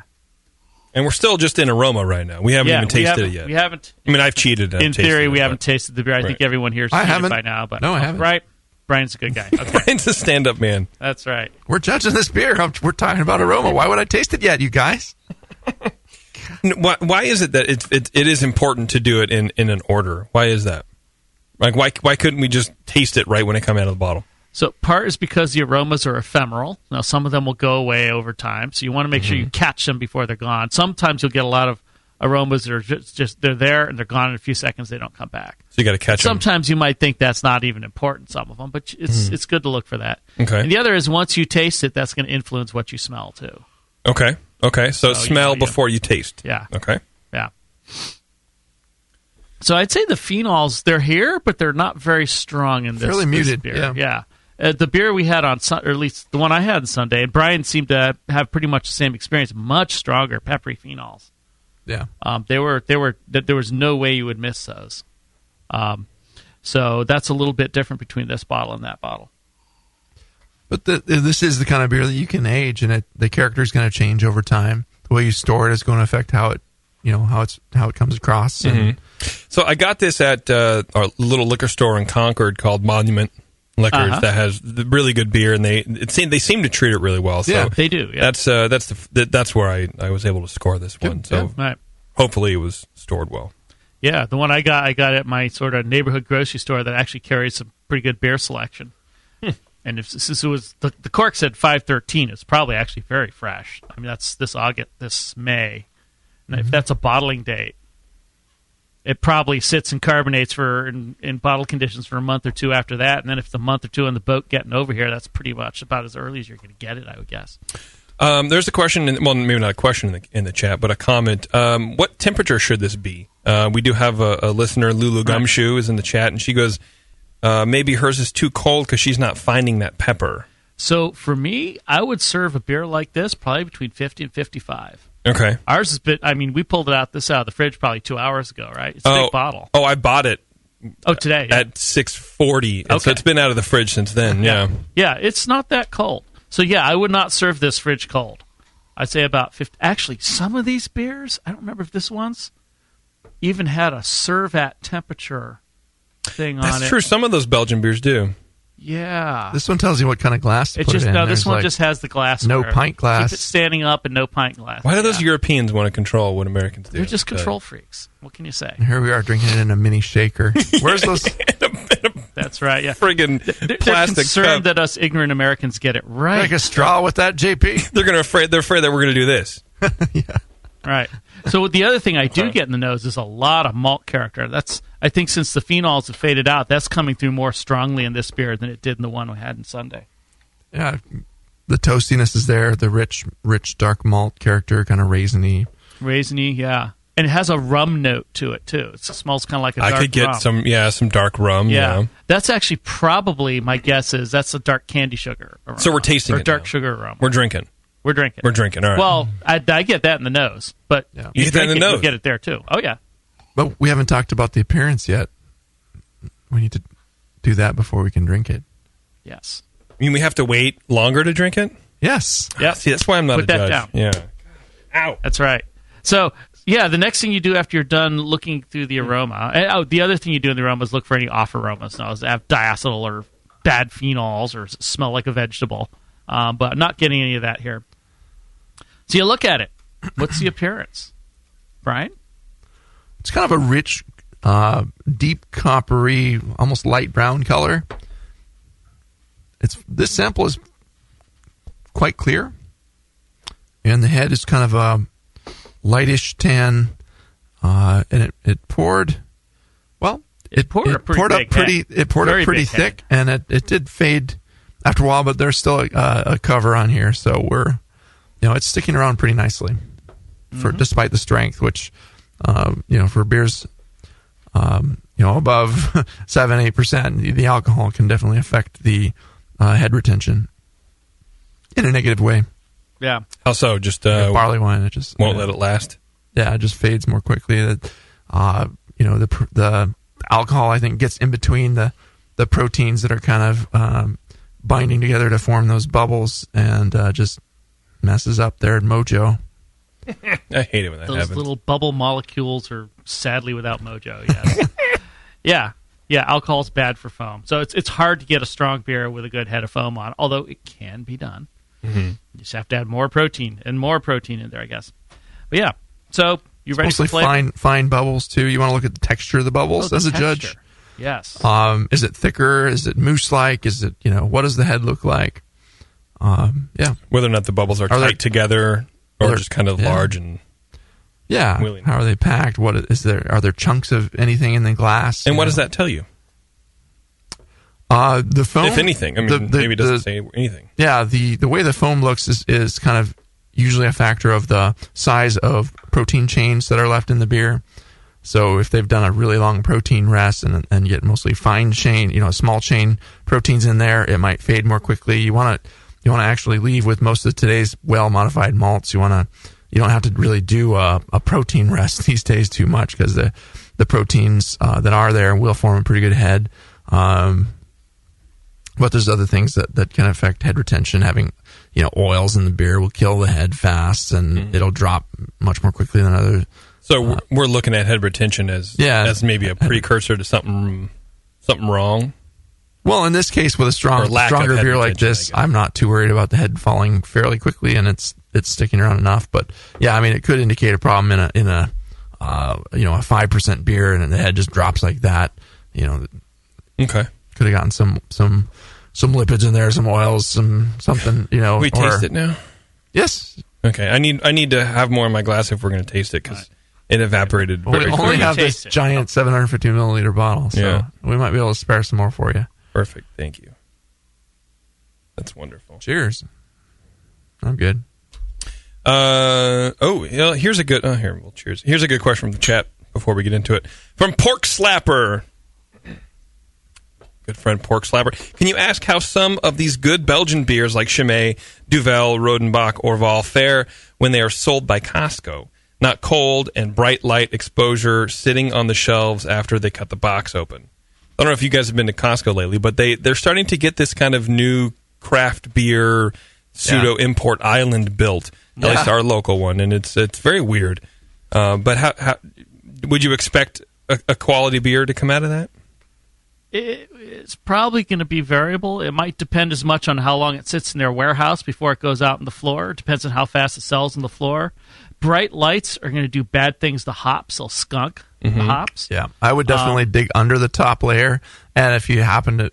And we're still just in aroma right now. We haven't even tasted it yet. We haven't. I mean, I've cheated. In theory, we haven't tasted the beer. I think everyone here's cheated by now. But no, I haven't. Right? Brian's a good guy. Okay. Brian's a stand-up man. That's right. We're judging this beer. We're talking about aroma. Why would I taste it yet, you guys? Why is it that it is important to do it in an order? Why is that? Like, why couldn't we just taste it right when it comes out of the bottle? So part is because the aromas are ephemeral. Now, some of them will go away over time, so you want to make sure you catch them before they're gone. Sometimes you'll get a lot of aromas that are just they're there and they're gone in a few seconds. They don't come back. So you got to catch them. Sometimes you might think that's not even important, some of them, but it's good to look for that. Okay. And the other is once you taste it, that's going to influence what you smell too. Okay. So smell before you taste. Yeah. Okay. Yeah. So I'd say the phenols, they're here, but they're not very strong in this, fairly muted beer. Yeah. The beer we had on, or at least the one I had on Sunday, and Brian seemed to have pretty much the same experience. Much stronger peppery phenols. Yeah. There was no way you would miss those. So that's a little bit different between this bottle and that bottle. But this is the kind of beer that you can age, and the character is going to change over time. The way you store it is going to affect how it comes across. And So I got this at our little liquor store in Concord called Monument. Liquors that has the really good beer, and they seem to treat it really well. So yeah, they do. Yeah. That's where I was able to score this one. So right. Hopefully it was stored well. Yeah, the one I got at my sort of neighborhood grocery store that actually carries some pretty good beer selection. And if this was the cork said 513, it's probably actually very fresh. I mean, that's this May. And if that's a bottling date, it probably sits and carbonates in bottle conditions for a month or two after that. And then if it's a month or two on the boat getting over here, that's pretty much about as early as you're going to get it, I would guess. There's a question, maybe not a question in the chat, but a comment. What temperature should this be? We do have a listener, Lulu Gumshoe, is in the chat, and she goes, maybe hers is too cold because she's not finding that pepper. So for me, I would serve a beer like this probably between 50 and 55. Okay. Ours is we pulled it out of the fridge probably 2 hours ago, right? It's a big bottle. Oh, I bought it. Today. At 6:40. Okay. So it's been out of the fridge since then, yeah. Yeah, it's not that cold. So yeah, I would not serve this fridge cold. I'd say about 50. Actually, some of these beers, I don't remember if this one's even had a serve at temperature thing on it. That's true. Some of those Belgian beers do. Yeah. This one tells you what kind of glass to put it in. No, this one just has the glass. No pint glass. Keep it standing up and no pint glass. Why do those Europeans want to control what Americans do? They're just control freaks. What can you say? Here we are drinking it in a mini shaker. Where's those? That's right, yeah. Friggin' They're plastic concerned cup. that us ignorant Americans get it right. Make a straw with that, JP. They're afraid that we're going to do this. Yeah. Right. So the other thing I do get in the nose is a lot of malt character. I think since the phenols have faded out, that's coming through more strongly in this beer than it did in the one we had in Sunday. Yeah, the toastiness is there. The rich dark malt character, kind of raisiny. Raisiny, yeah. And it has a rum note to it, too. It smells kind of like a dark rum. I could get some dark rum. Yeah. That's actually probably, my guess is, that's a dark candy sugar. So we're tasting it. Or dark now. sugar rum. We're drinking. We're drinking. All right. Well, I get that in the nose, but you get that in the nose. You get it there too. Oh yeah. But we haven't talked about the appearance yet. We need to do that before we can drink it. Yes. You mean we have to wait longer to drink it? Yes. Yeah. See, that's why I'm not Put a that judge. down. Yeah. Ow. That's right. So yeah, the next thing you do after you're done looking through the aroma, the other thing you do in the aroma is look for any off aromas. Now, have diacetyl or bad phenols or smell like a vegetable, but not getting any of that here. So you look at it. What's the appearance, Brian? It's kind of a rich, deep coppery, almost light brown color. This sample is quite clear, and the head is kind of a lightish tan, and it poured. Well, it poured up pretty thick, and it did fade after a while, but there's still a cover on here, so we're. It's sticking around pretty nicely, despite the strength, which, for beers, above 7-8%, the alcohol can definitely affect the head retention in a negative way. Yeah. How so? Just barley wine, it just won't let it last. Yeah, it just fades more quickly. The alcohol, I think, gets in between the proteins that are kind of binding together to form those bubbles, and just messes up their mojo. I hate it when that happens. Those little bubble molecules are sadly without mojo. Yes. Yeah. Alcohol's bad for foam, so it's hard to get a strong beer with a good head of foam on. Although it can be done. Mm-hmm. You just have to add more protein in there, I guess. But yeah, so you ready for flavor? Fine bubbles too. You want to look at the texture of the bubbles as a judge. Yes. Is it thicker? Is it mousse-like? Is it what does the head look like? Whether or not the bubbles are tight together or just kind of large and willing. How are they packed? What is there? Are there chunks of anything in the glass? And what does that tell you? The foam, if anything. I mean, maybe it doesn't say anything. Yeah, the way the foam looks is kind of usually a factor of the size of protein chains that are left in the beer. So if they've done a really long protein rest and get mostly fine chain, small chain proteins in there, it might fade more quickly. You want to actually leave with most of today's well-modified malts. You don't have to really do a protein rest these days too much, because the proteins that are there will form a pretty good head. But there's other things that can affect head retention. Having oils in the beer will kill the head fast, and it'll drop much more quickly than others. So we're looking at head retention as maybe a precursor to something wrong. Well, in this case, with a Or lack of stronger head beer like retention, this, I guess. I'm not too worried about the head falling fairly quickly, and it's sticking around enough. But yeah, I mean, it could indicate a problem in a a 5% beer, and the head just drops like that. Okay. Could have gotten some lipids in there, some oils, something. We taste it now. Yes. Okay. I need to have more in my glass if we're going to taste it because it evaporated. Well, we very only quickly. have this giant 750 milliliter bottle, so Yeah. we might be able to spare some more for you. Perfect. Thank you. That's wonderful. Cheers. I'm good. Here's a good. Cheers. Here's a good question from the chat before we get into it. From Pork Slapper. Good friend Pork Slapper. Can you ask how some of these good Belgian beers like Chimay, Duvel, Rodenbach, Orval fare when they are sold by Costco? Not cold and bright light exposure sitting on the shelves after they cut the box open. I don't know if you guys have been to Costco lately, but they're starting to get this kind of new craft beer pseudo-import island built, at least our local one, and it's very weird. But how would you expect a quality beer to come out of that? It's probably going to be variable. It might depend as much on how long it sits in their warehouse before it goes out on the floor. It depends on how fast it sells on the floor. Bright lights are going to do bad things to hops. They'll skunk the hops. Yeah, I would definitely dig under the top layer, and if you happen to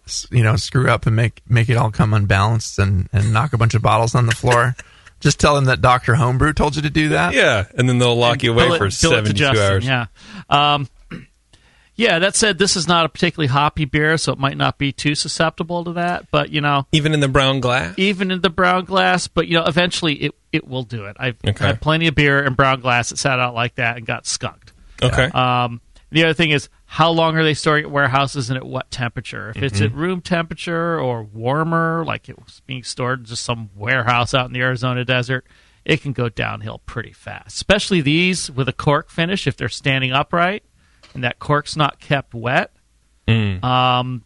screw up and make it all come unbalanced and knock a bunch of bottles on the floor, just tell them that Dr. Homebrew told you to do that. Yeah, and then they'll lock you away for 72 hours. Yeah. Yeah, that said, this is not a particularly hoppy beer, so it might not be too susceptible to that. But, even in the brown glass? Even in the brown glass, but, eventually it will do it. I've had plenty of beer in brown glass that sat out like that and got skunked. Okay. The other thing is, how long are they storing at warehouses and at what temperature? If it's at room temperature or warmer, like it was being stored in just some warehouse out in the Arizona desert, it can go downhill pretty fast. Especially these with a cork finish, if they're standing upright and that cork's not kept wet, it'll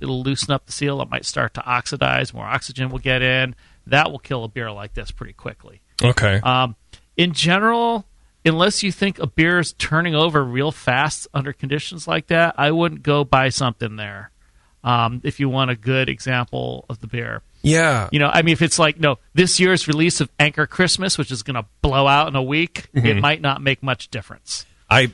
loosen up the seal. It might start to oxidize. More oxygen will get in. That will kill a beer like this pretty quickly. Okay. In general, unless you think a beer is turning over real fast under conditions like that, I wouldn't go buy something there if you want a good example of the beer. Yeah. If it's like, this year's release of Anchor Christmas, which is going to blow out in a week, it might not make much difference. We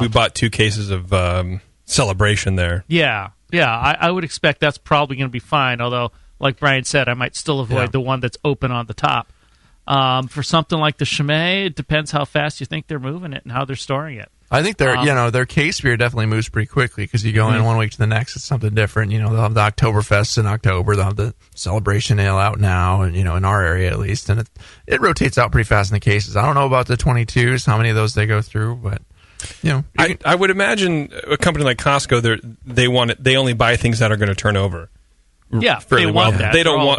bought 2 cases of Celebration there. Yeah. I would expect that's probably going to be fine, although, like Brian said, I might still avoid the one that's open on the top. For something like the Chimay, it depends how fast you think they're moving it and how they're storing it. I think their case beer definitely moves pretty quickly because you go in one week to the next, it's something different. They'll have the Oktoberfest in October, they'll have the Celebration Ale out now, and in our area at least, and it rotates out pretty fast in the cases. I don't know about the 22s, how many of those they go through, but I would imagine a company like Costco, they only buy things that are going to turn over. Yeah, fairly they want that. They don't want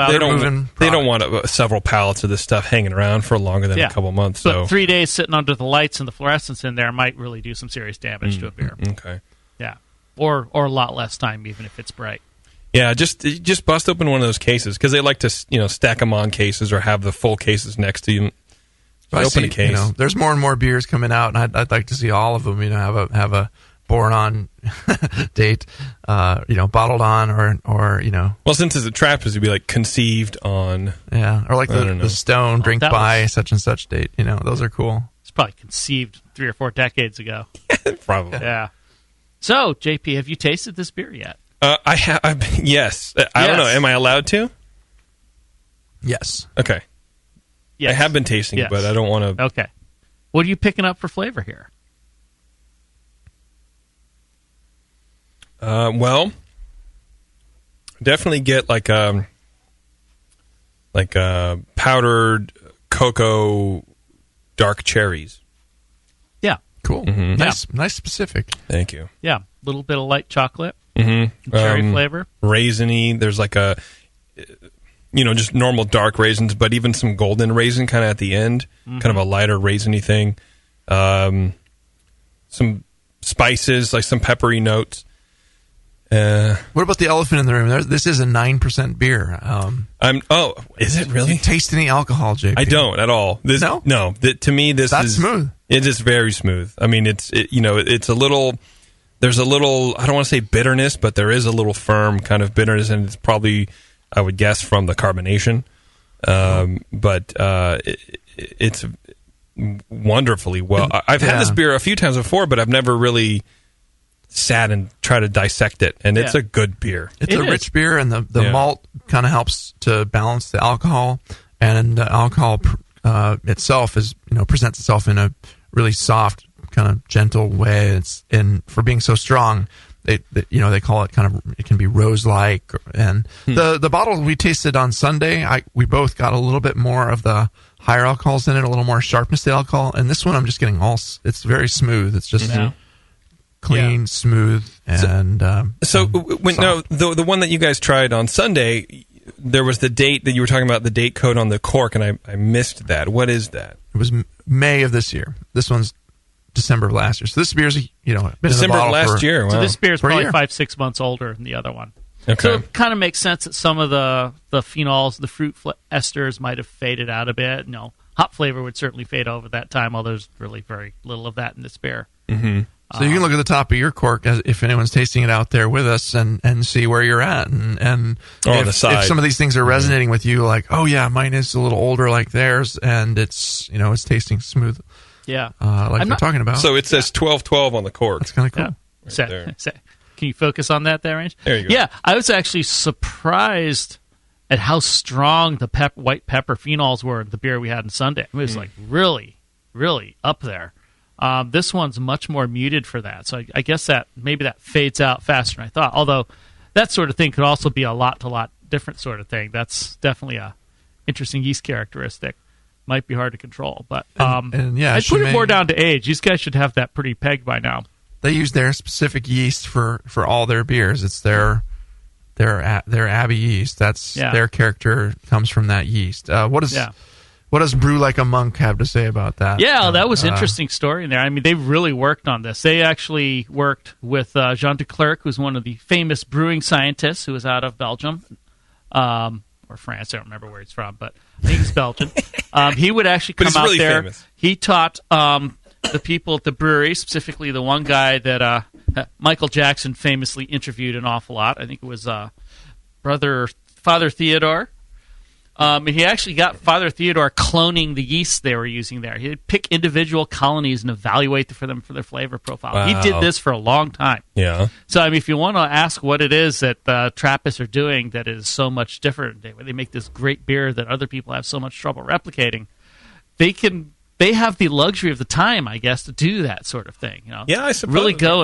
product. several pallets of this stuff hanging around for longer than a couple months. But 3 days sitting under the lights and the fluorescence in there might really do some serious damage to a beer. Okay. Yeah, or a lot less time, even if it's bright. Yeah, just bust open one of those cases because they like to stack them on cases or have the full cases next to you. Open a case. There's more and more beers coming out, and I'd like to see all of them. Have a born on date, bottled on, or. Well, since it's a Trappist, it'd be like conceived on. Yeah, or like the Stone drink by such and such date. Those are cool. It's probably conceived 3 or 4 decades ago. Probably. Yeah. So, JP, have you tasted this beer yet? I have. Yes. I don't know. Am I allowed to? Yes. Okay. Yes. I have been tasting it, but I don't want to. Okay. What are you picking up for flavor here? Well, definitely get like powdered cocoa dark cherries. Yeah. Cool. Mm-hmm. Nice specific. Thank you. Yeah. A little bit of light chocolate. Mm-hmm. Cherry flavor. Raisiny. There's like a, just normal dark raisins, but even some golden raisin kind of at the end, kind of a lighter raisiny thing. Some spices, like some peppery notes. What about the elephant in the room? This is a 9% beer. Is it really? Do you taste any alcohol, JP? I don't at all. No. To me, this That's is smooth. It is very smooth. I mean, it's a little there's a little, I don't want to say bitterness, but there is a little firm kind of bitterness, and it's probably, I would guess, from the carbonation. But it's wonderfully well. I've had this beer a few times before, but I've never really sat and tried to dissect it, and it's a good beer. It's a rich beer, and the malt kind of helps to balance the alcohol, and the alcohol itself is, presents itself in a really soft, kind of gentle way. And for being so strong, they call it kind of, it can be rose-like. And the bottle we tasted on Sunday, we both got a little bit more of the higher alcohols in it, a little more sharpness to the alcohol. And this one, I'm just getting it's very smooth. It's just clean, smooth, and the one that you guys tried on Sunday, there was the date that you were talking about, the date code on the cork, and I missed that. What is that? It was May of this year. This one's December of last year. So this beer's, been December in the of last year. Wow. So this beer is probably 5-6 months older than the other one. Okay. So it kind of makes sense that some of the phenols, the fruit esters might have faded out a bit. Hop flavor would certainly fade over that time, although there's really very little of that in this beer. Mm-hmm. So you can look at the top of your cork if anyone's tasting it out there with us and see where you're at. And on the side. If some of these things are resonating with you, like, oh yeah, mine is a little older like theirs, and it's, it's tasting smooth. Yeah. Like we're talking about. So it says 12-12 on the cork. That's kind of cool. Yeah. Can you focus on that there, Range? There you go. Yeah, I was actually surprised at how strong the white pepper phenols were in the beer we had on Sunday. It was like really, really up there. This one's much more muted for that. So I guess that maybe that fades out faster than I thought. Although that sort of thing could also be a lot different sort of thing. That's definitely a interesting yeast characteristic. Might be hard to control, but I'd put it more down to age. These guys should have that pretty pegged by now. They use their specific yeast for all their beers. It's their Abbey yeast. That's their character comes from that yeast. What does Brew Like a Monk have to say about that? Yeah, that was an interesting story in there. I mean, they really worked on this. They actually worked with Jean de Clercq, who's one of the famous brewing scientists who was out of Belgium. Or France, I don't remember where he's from, but I think he's Belgian. He would actually come out really there. Famous. He taught the people at the brewery, specifically the one guy that Michael Jackson famously interviewed an awful lot. I think it was Father Theodore. And he actually got Father Theodore cloning the yeast they were using there. He'd pick individual colonies and evaluate for them for their flavor profile. Wow. He did this for a long time. Yeah. So, I mean, if you want to ask what it is that the Trappists are doing that is so much different, they make this great beer that other people have so much trouble replicating, they have the luxury of the time, I guess, to do that sort of thing. Yeah, I suppose. Really go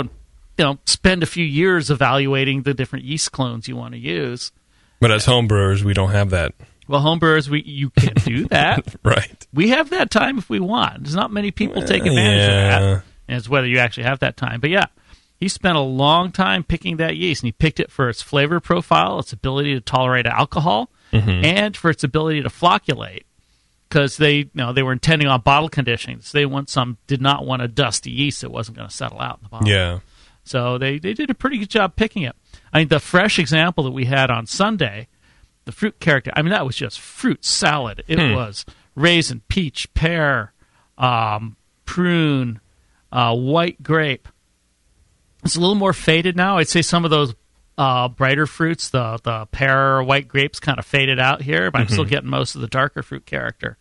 and spend a few years evaluating the different yeast clones you want to use. But as homebrewers, we don't have that. Well, homebrewers, you can do that. Right. We have that time if we want. There's not many people take advantage of that. And it's whether you actually have that time. But yeah, he spent a long time picking that yeast, and he picked it for its flavor profile, its ability to tolerate alcohol, and for its ability to flocculate. Because they were intending on bottle conditioning. So they did not want a dusty yeast that wasn't going to settle out in the bottle. Yeah. So they did a pretty good job picking it. I mean, the fresh example that we had on Sunday, the fruit character, I mean, that was just fruit salad. It was raisin, peach, pear, prune, white grape. It's a little more faded now. I'd say some of those brighter fruits, the pear or white grapes, kind of faded out here, but I'm still getting most of the darker fruit character.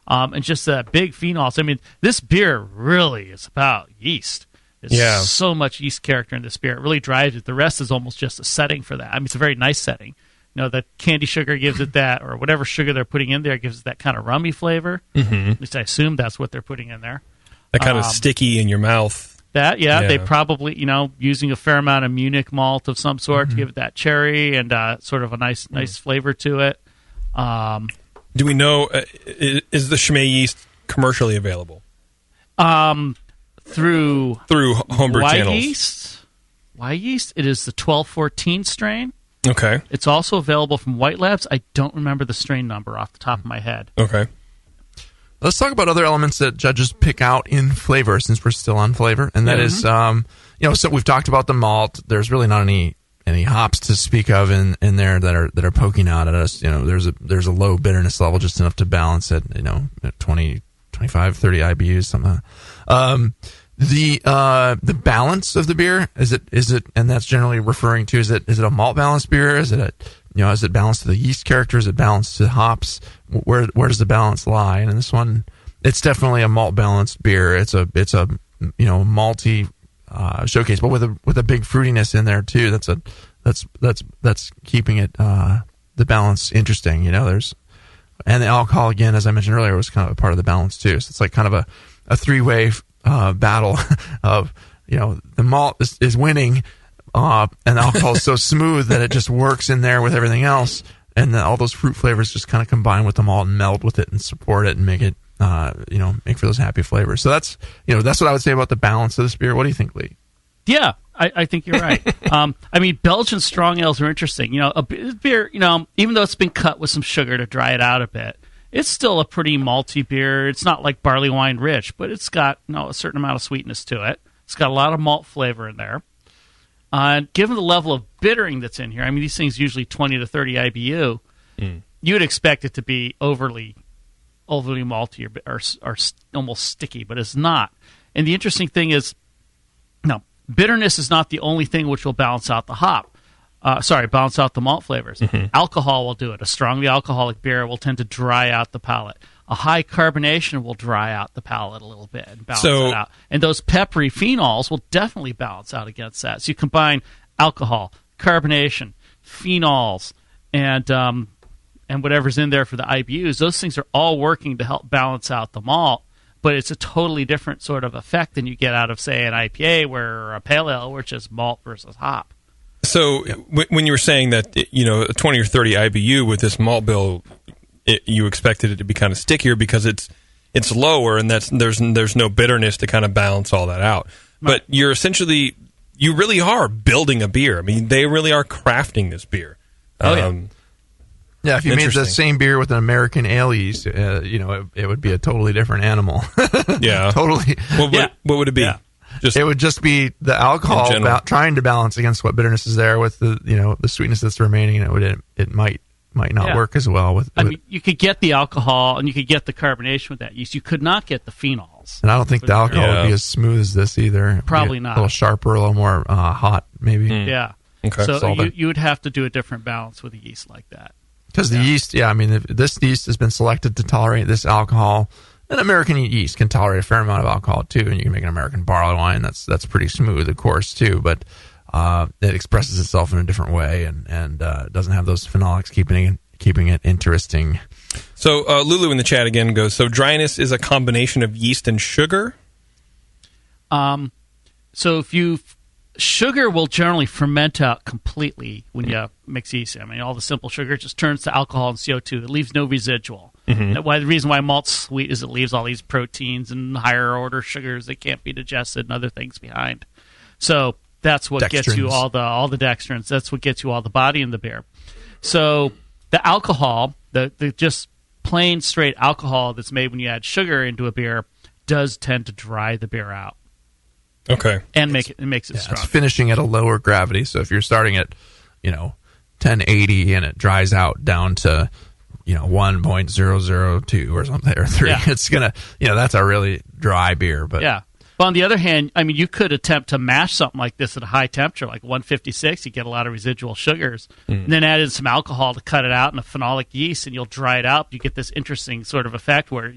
And just that big phenols. I mean, this beer really is about yeast. There's so much yeast character in this beer. It really drives it. The rest is almost just a setting for that. I mean, it's a very nice setting. The candy sugar gives it that, or whatever sugar they're putting in there gives it that kind of rummy flavor. At least I assume that's what they're putting in there. That kind of sticky in your mouth. They probably, using a fair amount of Munich malt of some sort to give it that cherry and sort of a nice flavor to it. Do we know, is the Chimay yeast commercially available? Through homebrew channels. Y-yeast, it is the 1214 strain. Okay. It's also available from White Labs. I don't remember the strain number off the top of my head. Okay. Let's talk about other elements that judges pick out in flavor, since we're still on flavor, and that is, so we've talked about the malt. There's really not any hops to speak of in there that are poking out at us. There's a low bitterness level, just enough to balance it. 20, 25, 30 IBUs, something like that. The balance of the beer, is it, and that's generally referring to, is it a malt balanced beer? Is it is it balanced to the yeast character? Is it balanced to hops? Where does the balance lie? And in this one, it's definitely a malt balanced beer. It's a malty showcase, but with a big fruitiness in there too. That's keeping it the balance interesting. And the alcohol, again, as I mentioned earlier, was kind of a part of the balance too. So it's like kind of a three-way battle of the malt is winning, and the alcohol is so smooth that it just works in there with everything else, and then all those fruit flavors just kind of combine with the malt and meld with it and support it and make it make for those happy flavors. So that's what I would say about the balance of this beer. What do you think, Lee? Yeah, I think you're right. Belgian strong ales are interesting. A beer, even though it's been cut with some sugar to dry it out a bit, it's still a pretty malty beer. It's not like barley wine rich, but it's got a certain amount of sweetness to it. It's got a lot of malt flavor in there. Given the level of bittering that's in here, these things usually 20 to 30 IBU, you would expect it to be overly malty or almost sticky, but it's not. And the interesting thing is, bitterness is not the only thing which will balance out the balance out the malt flavors. Mm-hmm. Alcohol will do it. A strongly alcoholic beer will tend to dry out the palate. A high carbonation will dry out the palate a little bit and balance it out. And those peppery phenols will definitely balance out against that. So you combine alcohol, carbonation, phenols, and whatever's in there for the IBUs. Those things are all working to help balance out the malt. But it's a totally different sort of effect than you get out of, say, an IPA or a pale ale, which is malt versus hop. So when you were saying that, a 20 or 30 IBU with this malt bill, you expected it to be kind of stickier because it's lower and there's no bitterness to kind of balance all that out. Right. But you really are building a beer. They really are crafting this beer. Yeah, if you made the same beer with an American ale yeast, it would be a totally different animal. Yeah, totally. What would it be? Yeah. It would just be the alcohol trying to balance against what bitterness is there with the sweetness that's remaining, and it might not work as well with. You could get the alcohol and you could get the carbonation with that yeast. You could not get the phenols. And I don't think the alcohol would be as smooth as this either. Probably not. A little sharper, a little more hot, maybe. Yeah. Okay. So you would have to do a different balance with a yeast like that. Because the yeast, this yeast has been selected to tolerate this alcohol. An American yeast can tolerate a fair amount of alcohol too, and you can make an American barley wine that's pretty smooth, of course, too. But it expresses itself in a different way, and doesn't have those phenolics keeping it interesting. So Lulu in the chat again goes, so dryness is a combination of yeast and sugar? So sugar will generally ferment out completely when you mix yeast. All the simple sugar just turns to alcohol and CO2. It leaves no residual. Mm-hmm. The reason why malt's sweet is it leaves all these proteins and higher order sugars that can't be digested and other things behind. So that's what gets you all the dextrins. That's what gets you all the body in the beer. So the alcohol, the just plain straight alcohol that's made when you add sugar into a beer, does tend to dry the beer out. Okay. And it makes it strong. It's finishing at a lower gravity. So if you're starting at, 1080 and it dries out down to, 1.002 or something, or 3, it's going to, that's a really dry beer. But yeah. But on the other hand, you could attempt to mash something like this at a high temperature, like 156. You get a lot of residual sugars. And then add in some alcohol to cut it out and a phenolic yeast, and you'll dry it out. You get this interesting sort of effect where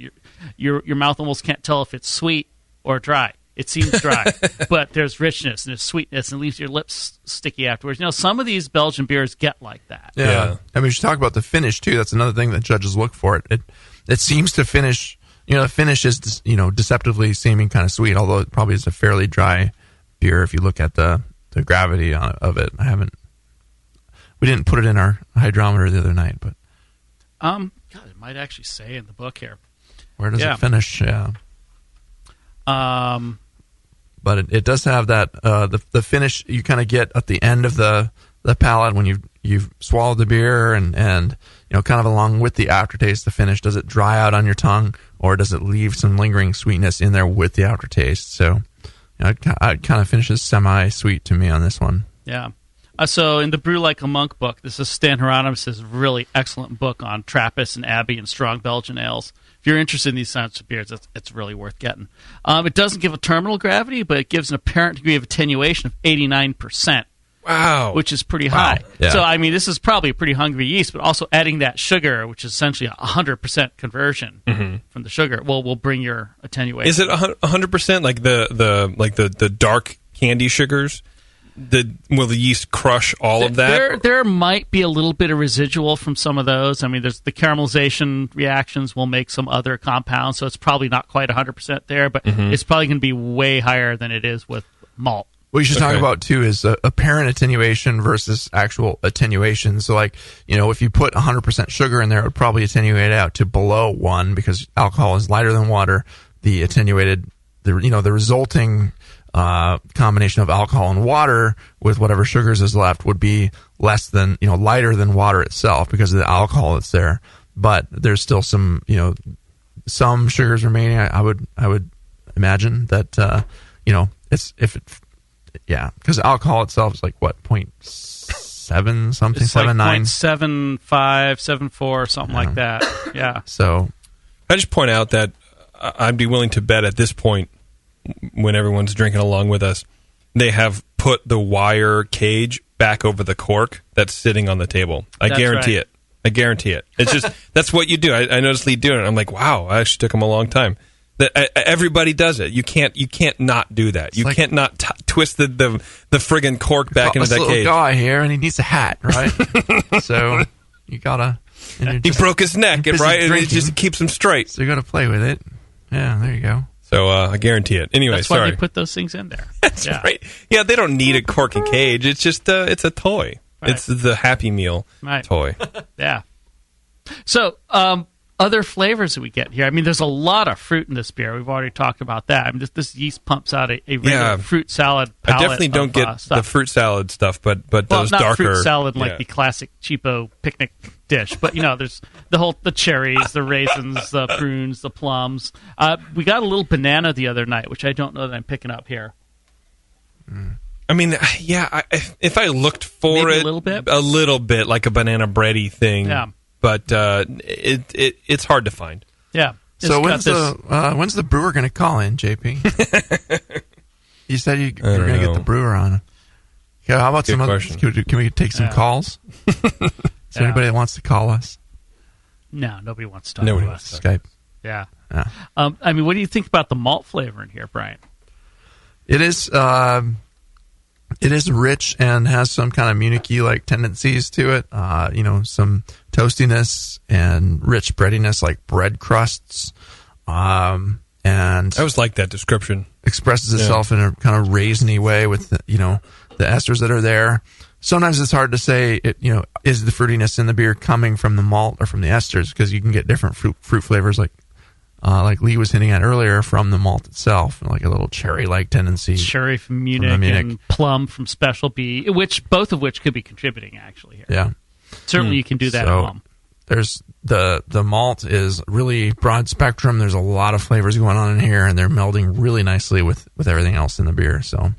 your mouth almost can't tell if it's sweet or dry. It seems dry, but there's richness and there's sweetness, and it leaves your lips sticky afterwards. Some of these Belgian beers get like that. Yeah. We should talk about the finish, too. That's another thing that judges look for. It seems to finish, the finish is, deceptively seeming kind of sweet, although it probably is a fairly dry beer if you look at the gravity of it. We didn't put it in our hydrometer the other night, but. God, it might actually say in the book here. Where does it finish? Yeah. But it does have that the finish you kind of get at the end of the palate when you've swallowed the beer and kind of along with the aftertaste, the finish. Does it dry out on your tongue, or does it leave some lingering sweetness in there with the aftertaste? So it kind of finishes semi-sweet to me on this one. Yeah. So in the Brew Like a Monk book, this is Stan Hieronymus' really excellent book on Trappist and Abbey and strong Belgian ales. If you're interested in these sorts of beers, it's really worth getting. It doesn't give a terminal gravity, but it gives an apparent degree of attenuation of 89%. Wow. Which is pretty high. Yeah. So, I mean, this is probably a pretty hungry yeast, but also adding that sugar, which is essentially a 100% conversion from the sugar, will bring your attenuation. Is it 100% like the dark candy sugars? Will the yeast crush all of that? There might be a little bit of residual from some of those. I mean, there's the caramelization reactions will make some other compounds, so it's probably not quite 100% there, but it's probably going to be way higher than it is with malt. What you should talk about, too, is apparent attenuation versus actual attenuation. So, like, if you put 100% sugar in there, it would probably attenuate out to below 1 because alcohol is lighter than water. The resulting combination of alcohol and water with whatever sugars is left would be less than, lighter than water itself because of the alcohol that's there. But there's still some sugars remaining. I would imagine that, because alcohol itself is like what, 0.7 something, it's like 7.9, 0.75, 74, something like that. Yeah. So I just point out that I'd be willing to bet at this point, when everyone's drinking along with us, they have put the wire cage back over the cork that's sitting on the table. I guarantee it. It's just that's what you do. I noticed Lee doing it. I'm like, wow, I actually took him a long time. Everybody does it. You can't not do that. You can't not twist the friggin' cork back into that cage. Little guy here, and he needs a hat, right? So you gotta. He broke his neck, right? And it just keeps him straight. So you gotta play with it. Yeah, there you go. So I guarantee it. Anyway, that's why they put those things in there. That's right. Yeah, they don't need a cork and cage. It's just it's a toy. Right. It's the Happy Meal toy. Yeah. So other flavors that we get here. I mean, there's a lot of fruit in this beer. We've already talked about that. I mean, this yeast pumps out a regular fruit salad palette. I definitely don't get the fruit salad stuff, but those not darker fruit salad like the classic cheapo picnic dish. But there's the cherries, the raisins, the prunes, the plums. We got a little banana the other night, which I don't know that I'm picking up here. I mean, yeah, if I looked for maybe it a little bit like a banana bready thing. Yeah. But it's hard to find. Yeah. So when's the brewer going to call in, JP? You said you were going to get the brewer on. Yeah, how about some other? Can we take some calls? Is there anybody that wants to call us? No, nobody wants to talk to us. Skype. Yeah. I mean, what do you think about the malt flavor in here, Brian? It is rich and has some kind of Munich-y like tendencies to it. Some toastiness and rich breadiness like bread crusts. And I always like that description. Expresses itself in a kind of raisiny way with the esters that are there. Sometimes it's hard to say, is the fruitiness in the beer coming from the malt or from the esters, because you can get different fruit flavors like Lee was hinting at earlier from the malt itself, like a little cherry-like tendency. Cherry from Munich and plum from Special B, both of which could be contributing actually here. Yeah. Certainly you can do that at home. There's the malt is really broad spectrum. There's a lot of flavors going on in here, and they're melding really nicely with everything else in the beer. So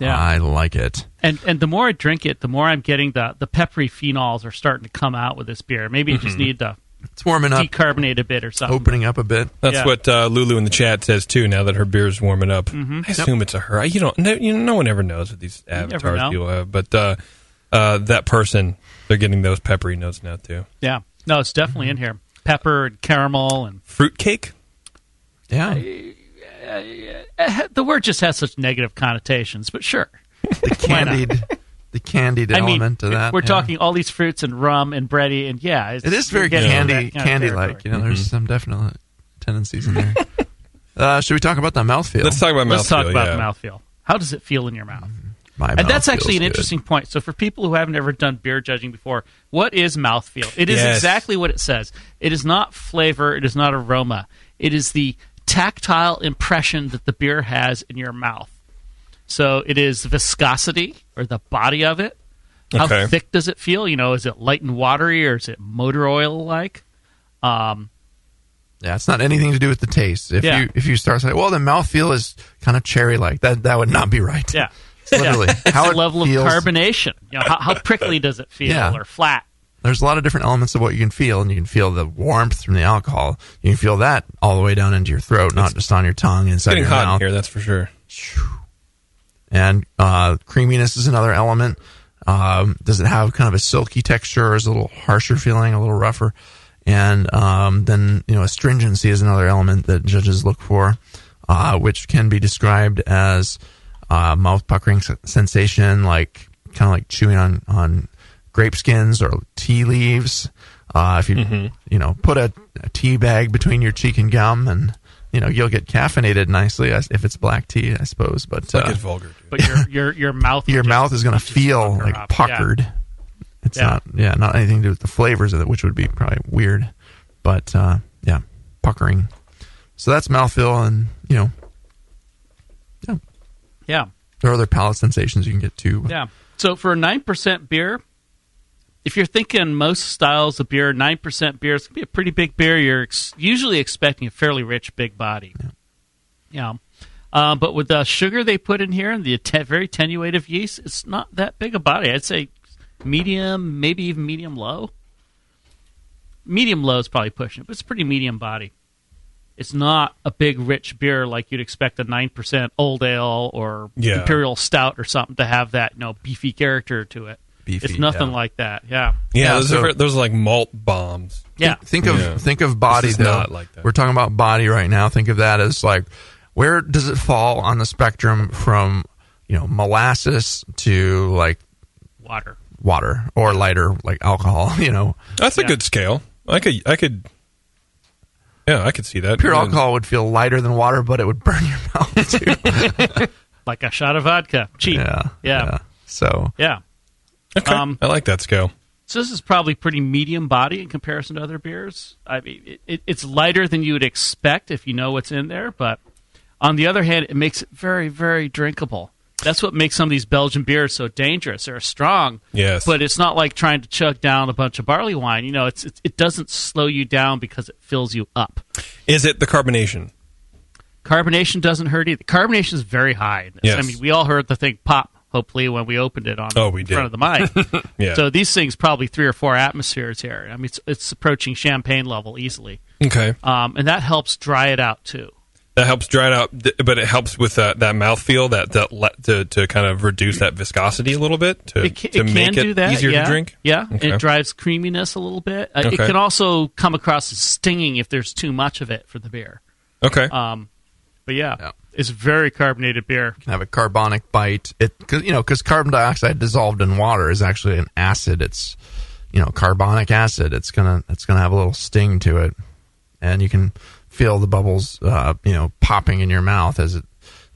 I like it. And the more I drink it, the more I'm getting the peppery phenols are starting to come out with this beer. Maybe you just need to it's warming up, decarbonate a bit or something. Opening up a bit. That's what Lulu in the chat says too. Now that her beer's warming up, I assume it's a her. No one ever knows what these avatars people have, but that person, they're getting those peppery notes now too. Yeah, no, it's definitely in here. Pepper and caramel and fruitcake. Yeah, the word just has such negative connotations, but sure, the candied element to that. We're talking all these fruits and rum and bready, and it is very candy-like. There's some definite tendencies in there. Should we talk about the mouthfeel? Let's talk about mouthfeel. Let's talk about the mouthfeel. How does it feel in your mouth? And that's actually an interesting point. So for people who haven't ever done beer judging before, what is mouthfeel? It is exactly what it says. It is not flavor. It is not aroma. It is the tactile impression that the beer has in your mouth. So it is viscosity, or the body of it. How thick does it feel? Is it light and watery, or is it motor oil-like? It's not anything to do with the taste. If you start saying, well, the mouthfeel is kind of cherry-like, that would not be right. Yeah. Literally. It's How the it level feels. of carbonation. How prickly does it feel, or flat? There's a lot of different elements of what you can feel, and you can feel the warmth from the alcohol. You can feel that all the way down into your throat, not just on your tongue inside your Getting hot mouth. in here, that's for sure. And creaminess is another element. Does it have kind of a silky texture, or is it a little harsher feeling, a little rougher? And then astringency is another element that judges look for, which can be described as mouth puckering sensation, like kind of like chewing on grape skins or tea leaves. If you put a tea bag between your cheek and gum, and you'll get caffeinated nicely if it's black tea, I suppose. But it's like it's vulgar. Dude. But your mouth is going to feel like up. puckered. Yeah. It's not anything to do with the flavors of it, which would be probably weird. But puckering. So that's mouthfeel, and yeah. There are other palate sensations you can get too. Yeah. So for a 9% beer, if you're thinking most styles of beer, 9% beer is going to be a pretty big beer. You're usually expecting a fairly rich, big body. Yeah. But with the sugar they put in here and the very attenuative yeast, it's not that big a body. I'd say medium, maybe even medium low. Medium low is probably pushing it, but it's pretty medium body. It's not a big, rich beer like you'd expect a 9% Old Ale or Imperial Stout or something to have that beefy character to it. It's nothing like that. Yeah. Those are like malt bombs. Yeah. Think of body though. Not like that. We're talking about body right now. Think of that as like, where does it fall on the spectrum from molasses to like water or lighter like alcohol? That's a good scale. I could see that. Pure alcohol would feel lighter than water, but it would burn your mouth too. Like a shot of vodka. Cheap. Yeah. So. Yeah. Okay. I like that scale. So this is probably pretty medium body in comparison to other beers. I mean, it's lighter than you would expect if you know what's in there, but on the other hand, it makes it very, very drinkable. That's what makes some of these Belgian beers so dangerous. They're strong, yes, but it's not like trying to chug down a bunch of barley wine. It doesn't slow you down because it fills you up. Is it the carbonation? Carbonation doesn't hurt either. Carbonation is very high. Yes. I mean, we all heard the thing pop, hopefully, when we opened it on in front of the mic. Yeah. So these things probably 3 or 4 atmospheres here. I mean, it's approaching champagne level easily. Okay. And that helps dry it out, too. That helps dry it out, but it helps with that mouthfeel to kind of reduce that viscosity a little bit to make it easier to drink. Yeah, okay. It drives creaminess a little bit. It can also come across as stinging if there's too much of it for the beer. Okay. But it's very carbonated beer. You can have a carbonic bite. Because carbon dioxide dissolved in water is actually an acid. It's carbonic acid. It's gonna have a little sting to it, and you can feel the bubbles, popping in your mouth as it,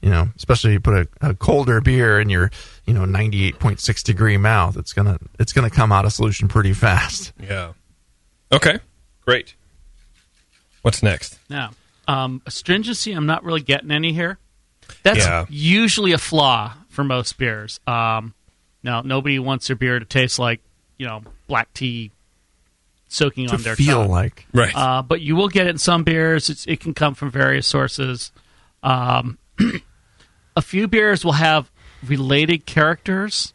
especially if you put a colder beer in your, 98.6 degree mouth. It's gonna come out of solution pretty fast. Yeah. Okay. Great. What's next? Now, astringency, I'm not really getting any here. That's usually a flaw for most beers. Now, nobody wants their beer to taste like, black tea soaking on their feel tongue. Like right, but you will get it in some beers. It can come from various sources. A few beers will have related characters.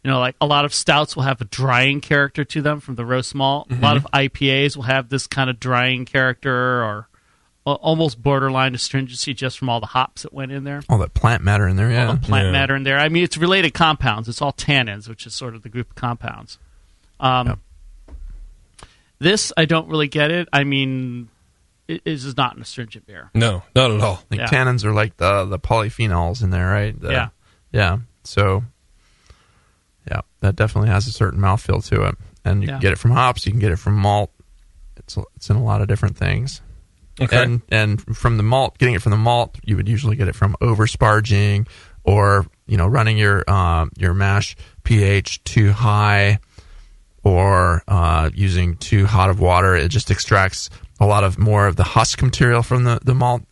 Like a lot of stouts will have a drying character to them from the roast malt. Mm-hmm. A lot of IPAs will have this kind of drying character or almost borderline astringency just from all the hops that went in there. All that plant matter in there, All the plant matter in there. I mean, it's related compounds. It's all tannins, which is sort of the group of compounds. This, I don't really get it. I mean, it is not an astringent beer. No, not at all. Tannins are like the polyphenols in there, right? Yeah. So, that definitely has a certain mouthfeel to it. And you can get it from hops. You can get it from malt. It's in a lot of different things. Okay. And from the malt, getting it from the malt, you would usually get it from over-sparging or, running your mash pH too high, or using too hot of water. It just extracts a lot of more of the husk material from the malt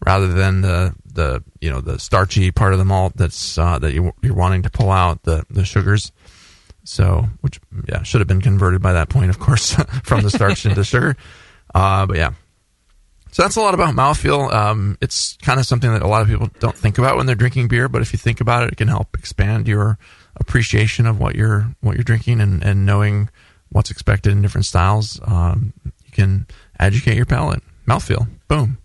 rather than the starchy part of the malt that's that you're wanting to pull out the sugars. So, which should have been converted by that point, of course, from the starch into sugar. But So that's a lot about mouthfeel. It's kind of something that a lot of people don't think about when they're drinking beer, but if you think about it, it can help expand your appreciation of what you're drinking and knowing what's expected in different styles. You can educate your palate. Mouthfeel. Boom.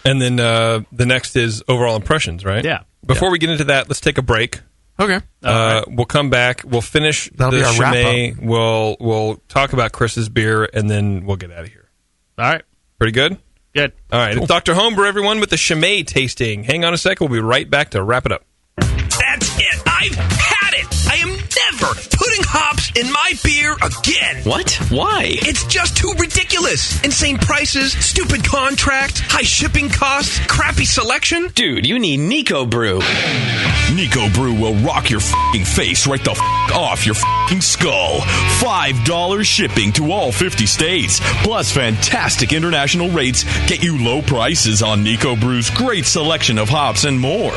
And then the next is overall impressions, right? Yeah. Before we get into that, let's take a break. Okay. We'll come back. We'll finish That'll the be our Chimay. We'll talk about Chris's beer, and then we'll get out of here. All right. Pretty good? Good. All right. It's Dr. Homebrew, everyone, with the Chimay tasting. Hang on a second. We'll be right back to wrap it up. That's it. I've had it. I am never putting hops in my beer again. What? Why? It's just too ridiculous. Insane prices, stupid contracts, high shipping costs, crappy selection. Dude, you need Nico Brew. Nico Brew will rock your f***ing face right the f*** off your f***ing skull. $5 shipping to all 50 states. Plus fantastic international rates get you low prices on Nico Brew's great selection of hops and more.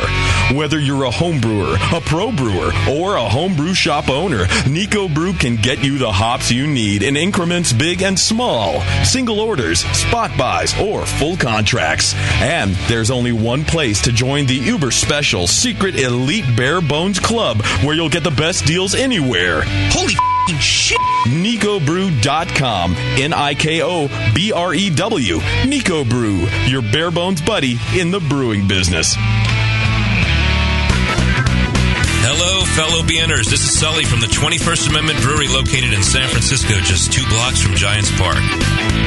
Whether you're a home brewer, a pro brewer, or a homebrew shop owner, Nico Brew can get you the hops you need in increments big and small. Single orders, spot buys, or full contracts. And there's only one place to join the uber special secret elite bare bones club where you'll get the best deals anywhere. Holy f***ing shit. NicoBrew.com. NIKOBREW. Nico Brew, your bare bones buddy in the brewing business. Hello, fellow BNers. This is Sully from the 21st Amendment Brewery located in San Francisco, just 2 blocks from Giants Park.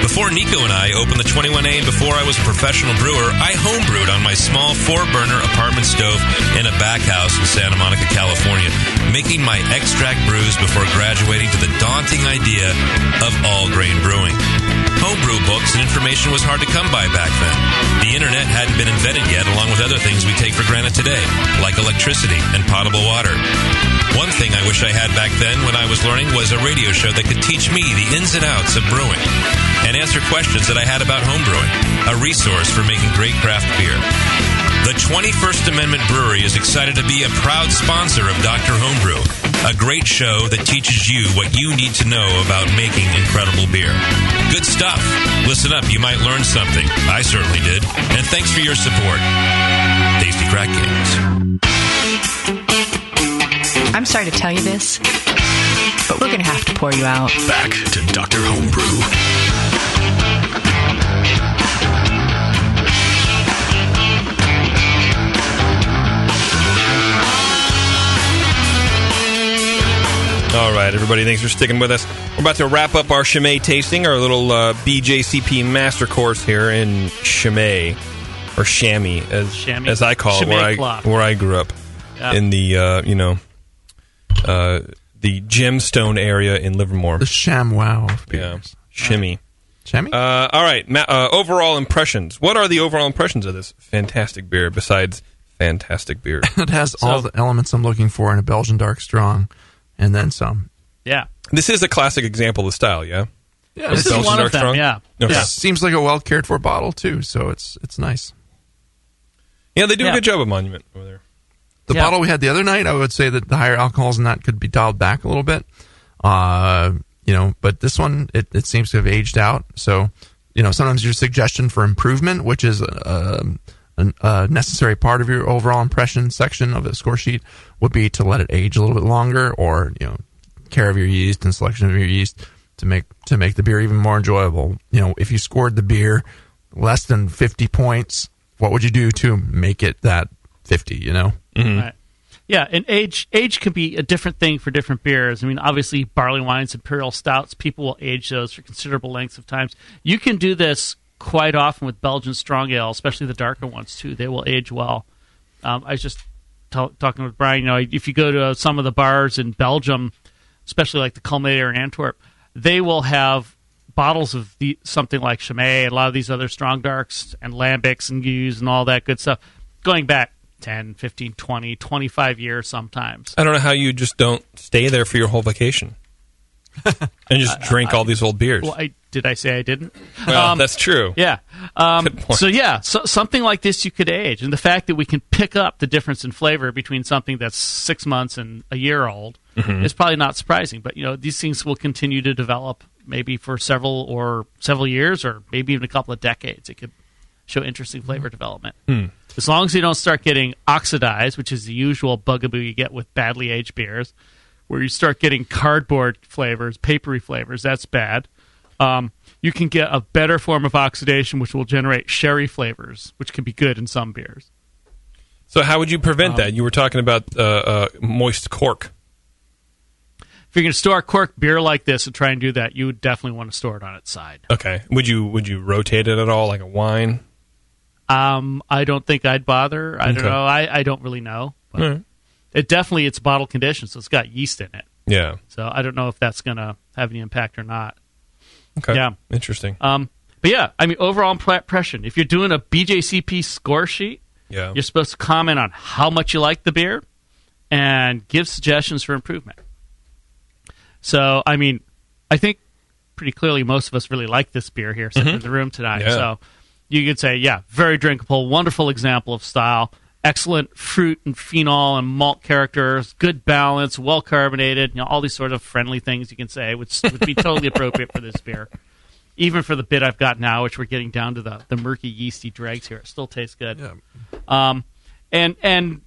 Before Nico and I opened the 21A and before I was a professional brewer, I homebrewed on my small 4-burner apartment stove in a back house in Santa Monica, California, making my extract brews before graduating to the daunting idea of all-grain brewing. Homebrew books and information was hard to come by back then. The internet hadn't been invented yet, along with other things we take for granted today, like electricity and potable water. One thing I wish I had back then when I was learning was a radio show that could teach me the ins and outs of brewing and answer questions that I had about homebrewing, a resource for making great craft beer. The 21st Amendment Brewery is excited to be a proud sponsor of Dr. Homebrew, a great show that teaches you what you need to know about making incredible beer. Good stuff. Listen up, you might learn something. I certainly did. And thanks for your support. Tasty Crack Games. I'm sorry to tell you this, but we're going to have to pour you out. Back to Dr. Homebrew. All right, everybody, thanks for sticking with us. We're about to wrap up our Chimay tasting, our little BJCP master course here in Chimay, or Chamois, as I call it, where I grew up, in the the Gemstone area in Livermore. The ShamWow of beers. Shimmy. Chamois? All right, overall impressions. What are the overall impressions of this fantastic beer, besides fantastic beer? It has all the elements I'm looking for in a Belgian dark strong. And then some. Yeah. This is a classic example of style, yeah? Yeah, this is one of them, strong? yeah. Okay. Yeah. Seems like a well cared for bottle too, so it's nice. Yeah, they do a good job of Monument over there. The bottle we had the other night, I would say that the higher alcohols in that could be dialed back a little bit. But this one, it seems to have aged out. So, sometimes your suggestion for improvement, which is a necessary part of your overall impression section of the score sheet, would be to let it age a little bit longer, or care of your yeast and selection of your yeast to make the beer even more enjoyable. If you scored the beer less than 50 points, what would you do to make it that 50? Mm-hmm. Right. Yeah, and age can be a different thing for different beers. I mean, obviously, barley wines, imperial stouts, people will age those for considerable lengths of times. You can do this quite often with Belgian strong ale, especially the darker ones too. They will age well. I was just talking with Brian. If you go to some of the bars in Belgium, especially like the Culminator in Antwerp, they will have bottles of something like Chimay and a lot of these other strong darks and lambics and gueuses and all that good stuff going back 10, 15, 20, 25 years sometimes. I don't know how you just don't stay there for your whole vacation and just drink all these old beers. Well, did I say I didn't? Well, that's true. Yeah. So something like this you could age. And the fact that we can pick up the difference in flavor between something that's 6 months and a year old is probably not surprising. But, these things will continue to develop maybe for several years or maybe even a couple of decades. show interesting flavor development. As long as you don't start getting oxidized, which is the usual bugaboo you get with badly aged beers, where you start getting cardboard flavors, papery flavors, that's bad. You can get a better form of oxidation, which will generate sherry flavors, which can be good in some beers. So how would you prevent that? You were talking about moist cork. If you're going to store a cork beer like this and try and do that, you would definitely want to store it on its side. Okay. Would you rotate it at all, like a wine? I don't think I'd bother. I don't know. I don't really know. But it's bottle conditioned, so it's got yeast in it. Yeah. So I don't know if that's going to have any impact or not. Okay. Yeah. Interesting. But yeah, I mean, overall impression. If you're doing a BJCP score sheet, you're supposed to comment on how much you like the beer and give suggestions for improvement. So, I mean, I think pretty clearly most of us really like this beer here sitting in the room tonight. Yeah. So you could say, very drinkable, wonderful example of style, excellent fruit and phenol and malt characters, good balance, well carbonated, all these sort of friendly things you can say would be totally appropriate for this beer. Even for the bit I've got now, which we're getting down to the murky, yeasty dregs here, it still tastes good. Yeah. And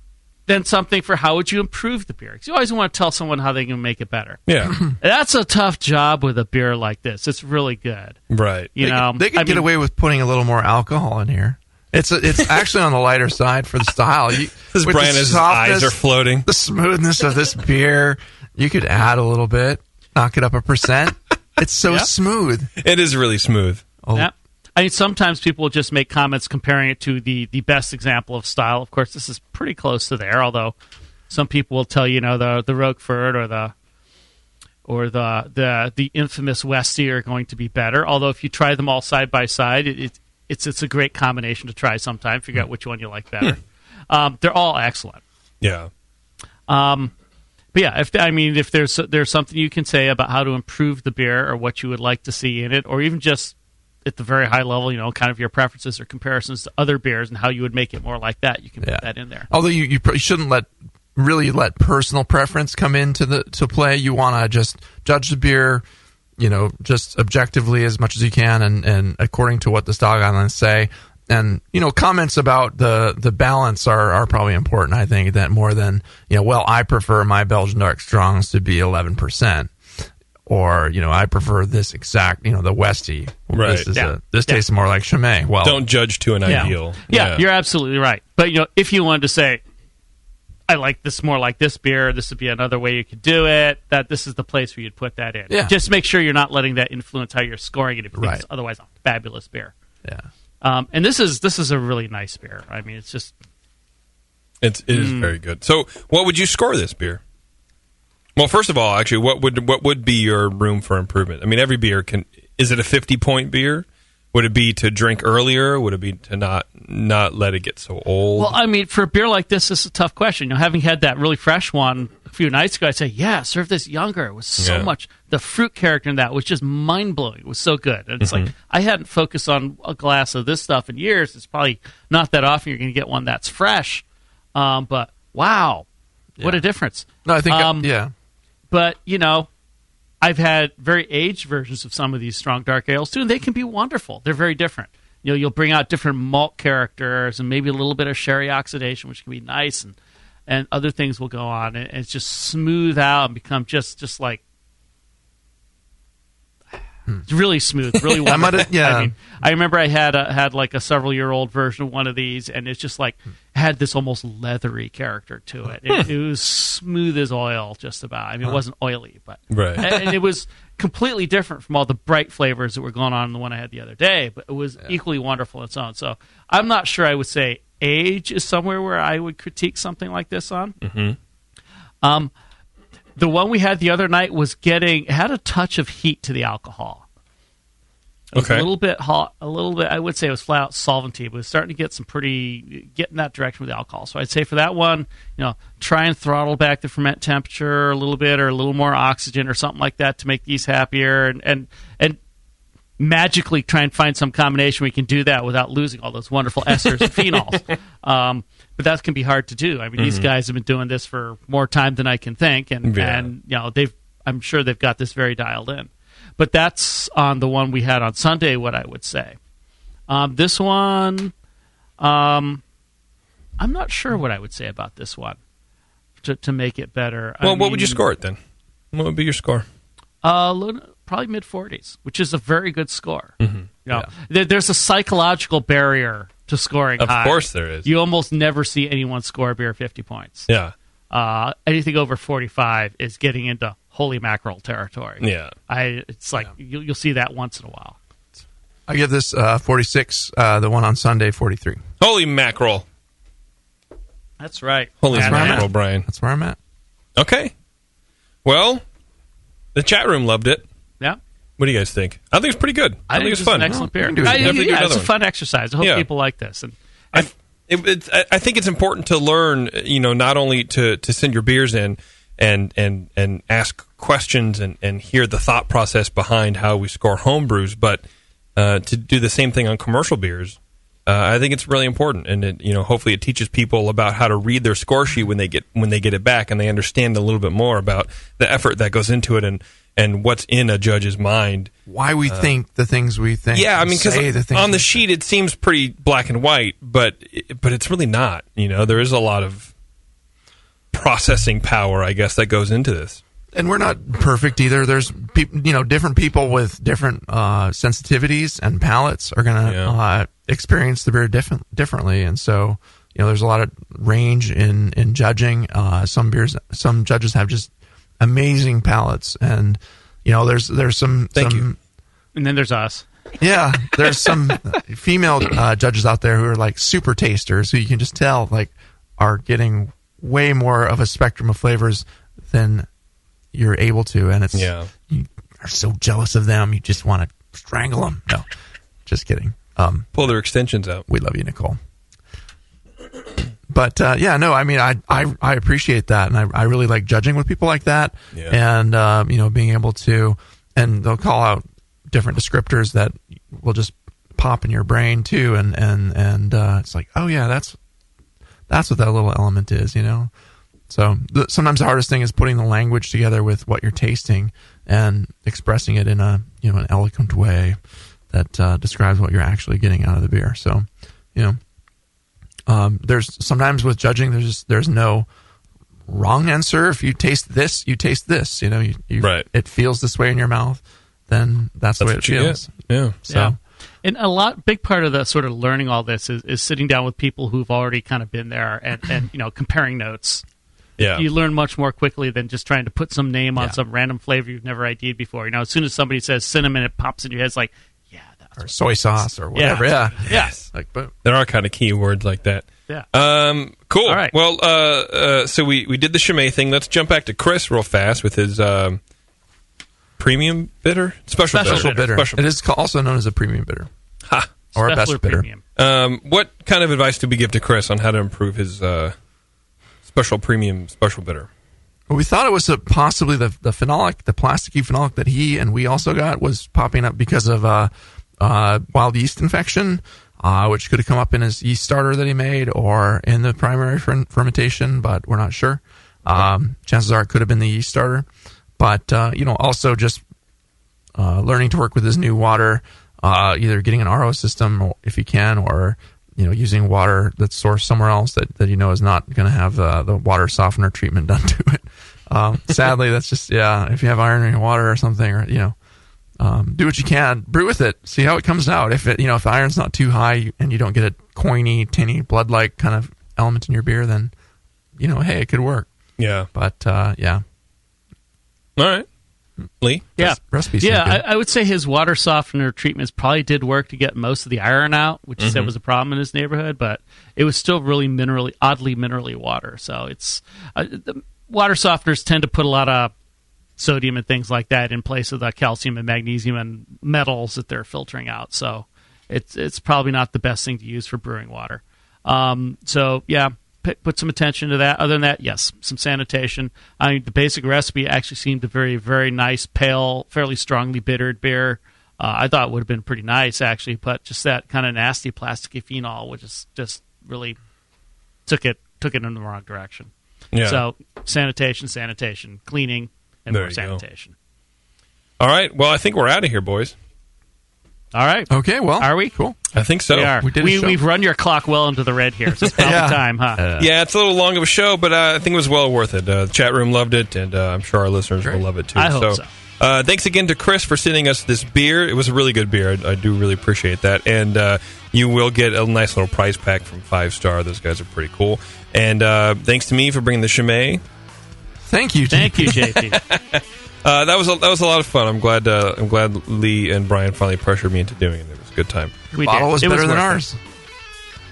then something for how would you improve the beer? Because you always want to tell someone how they can make it better. Yeah. That's a tough job with a beer like this. It's really good. Right. They could get away with putting a little more alcohol in here. It's actually on the lighter side for the style. This Brian, his eyes are floating. The smoothness of this beer, you could add a little bit, knock it up 1%. It's so smooth. It is really smooth. Yep. I mean, sometimes people will just make comments comparing it to the best example of style. Of course, this is pretty close to there, although some people will tell you, the Roquefort or the infamous Westie are going to be better. Although if you try them all side by side, it's a great combination to try sometime. Figure out which one you like better. They're all excellent. Yeah. But yeah, if there's something you can say about how to improve the beer or what you would like to see in it, or even just at the very high level, kind of your preferences or comparisons to other beers and how you would make it more like that, you can put that in there. Although you shouldn't let personal preference come into to play. You want to just judge the beer, just objectively as much as you can, and according to what the style guidelines say. And comments about the balance are probably important. I think that more than I prefer my Belgian dark strongs to be 11%, or I prefer this exact the Westie. Right. This tastes more like Chimay. Well, don't judge to an ideal. Yeah, you're absolutely right. But if you wanted to say, I like this more like this beer, this would be another way you could do it, that this is the place where you'd put that in. Yeah. Just make sure you're not letting that influence how you're scoring it if it's otherwise a fabulous beer. Yeah. And this is a really nice beer. I mean, it's just it is very good. So, what would you score this beer? Well, first of all, actually, what would be your room for improvement? I mean, every beer is it a 50-point beer? Would it be to drink earlier? Would it be to not let it get so old? Well, I mean, for a beer like this is a tough question. Having had that really fresh one a few nights ago, I'd say, serve this younger. It was so much. The fruit character in that was just mind-blowing. It was so good. And it's like, I hadn't focused on a glass of this stuff in years. It's probably not that often you're going to get one that's fresh. But, wow, what a difference. No, I think, But, I've had very aged versions of some of these strong dark ales, too, and they can be wonderful. They're very different. You'll bring out different malt characters and maybe a little bit of sherry oxidation, which can be nice, and other things will go on. And it's just smooth out and become just like really smooth, really wonderful. I remember I had like a several-year-old version of one of these, and it's just like had this almost leathery character to it. It was smooth as oil, just about. I mean, it wasn't oily, but and it was completely different from all the bright flavors that were going on in the one I had the other day. But it was equally wonderful in its own. So I'm not sure I would say age is somewhere where I would critique something like this on. The one we had the other night had a touch of heat to the alcohol. It was a little bit hot, I would say it was flat out solventy, but it was starting to get get in that direction with the alcohol. So I'd say for that one, try and throttle back the ferment temperature a little bit, or a little more oxygen or something like that to make these happier, and magically try and find some combination where you can do that without losing all those wonderful esters and phenols. But that can be hard to do. I mean, these guys have been doing this for more time than I can think, and I'm sure they've got this very dialed in. But that's on the one we had on Sunday, what I would say. This one, I'm not sure what I would say about this one to make it better. Well, what would you score it then? What would be your score? Probably mid-40s, which is a very good score. There's a psychological barrier to scoring high. Of course there is. You almost never see anyone score a beer 50 points. Yeah. Anything over 45 is getting into holy mackerel territory. Yeah. It's like you'll see that once in a while. I give this 46, the one on Sunday, 43. Holy mackerel. That's right. Holy mackerel, Brian. That's where I'm at. Okay. Well, the chat room loved it. Yeah. What do you guys think? I think it's pretty good. I think it's fun. An excellent beer. It's a fun exercise. I hope people like this. And I think it's important to learn, not only to send your beers in and ask questions and hear the thought process behind how we score homebrews, but to do the same thing on commercial beers. I think it's really important, and hopefully it teaches people about how to read their score sheet when they get it back, and they understand a little bit more about the effort that goes into it and what's in a judge's mind. Why we think the things we think. Yeah, I mean, because on the sheet it seems pretty black and white, but it's really not. There is a lot of processing power, I guess, that goes into this. And we're not perfect either. There's different people with different sensitivities and palates are going to experience the beer differently, and so there's a lot of range in judging. Some judges have just amazing palates, and there's some. Thank you. And then there's us. Yeah, there's some female judges out there who are like super tasters, who you can just tell are getting way more of a spectrum of flavors than you're able to, and you are so jealous of them, you just want to strangle them. No, just kidding. Pull their extensions out. We love you, Nicole. But I mean, I appreciate that, and I really like judging with people like that, and being able to, and they'll call out different descriptors that will just pop in your brain too, and it's like, oh yeah, that's what that little element is, So sometimes the hardest thing is putting the language together with what you're tasting and expressing it in an eloquent way that describes what you're actually getting out of the beer. So, there's sometimes with judging, there's no wrong answer. If you taste this, you taste this. Right. It feels this way in your mouth, then that's the way it feels. Yeah. So. Yeah. And big part of the sort of learning all this is sitting down with people who've already kind of been there and comparing notes. Yeah. You learn much more quickly than just trying to put some name on some random flavor you've never ID'd before. As soon as somebody says cinnamon, it pops in your head. It's like, that's or soy sauce or whatever. Yeah. Yes. Like, boom. There are kind of key words like that. Yeah. Cool. All right. Well, so we did the Chimay thing. Let's jump back to Chris real fast with his premium bitter? Special bitter. It is also known as a premium bitter. Ha. Or a best bitter. What kind of advice do we give to Chris on how to improve his premium special bitter? Well, we thought it was possibly the phenolic, the plasticky phenolic that he and we also got was popping up because of wild yeast infection, which could have come up in his yeast starter that he made or in the primary fermentation, but we're not sure. Chances are it could have been the yeast starter. But, also just learning to work with his new water, either getting an RO system if you can, or using water that's sourced somewhere else that is not going to have the water softener treatment done to it. Sadly, that's just if you have iron in your water or something, or do what you can, brew with it, see how it comes out. If it if the iron's not too high and you don't get a coiny, tinny, blood-like kind of element in your beer, then hey, it could work. Yeah, but all right. Lee? Yeah. Recipes. Yeah, I would say his water softener treatments probably did work to get most of the iron out, which he said was a problem in his neighborhood, but it was still really oddly minerally water. So it's the water softeners tend to put a lot of sodium and things like that in place of the calcium and magnesium and metals that they're filtering out. So it's probably not the best thing to use for brewing water. Put some attention to that. Other than that, yes, some sanitation. I mean, the basic recipe actually seemed a very, very nice, pale, fairly strongly bittered beer. I thought it would have been pretty nice, actually, but just that kind of nasty plasticky phenol, which is just really took it in the wrong direction. Yeah. So sanitation, cleaning, and more sanitation. All right. Well, I think we're out of here, boys. All right. Okay, well. Are we? Cool. I think so. We are. We did a show. We've run your clock well into the red here, so it's probably time, huh? Yeah, it's a little long of a show, but I think it was well worth it. The chat room loved it, and I'm sure our listeners will love it too. I hope so. Thanks again to Chris for sending us this beer. It was a really good beer. I do really appreciate that. And you will get a nice little prize pack from 5 Star. Those guys are pretty cool. And thanks to me for bringing the Chimay. Thank you, JP. Thank you, JP. That was a lot of fun. I'm glad Lee and Brian finally pressured me into doing it. It was a good time. Your bottle was better than ours.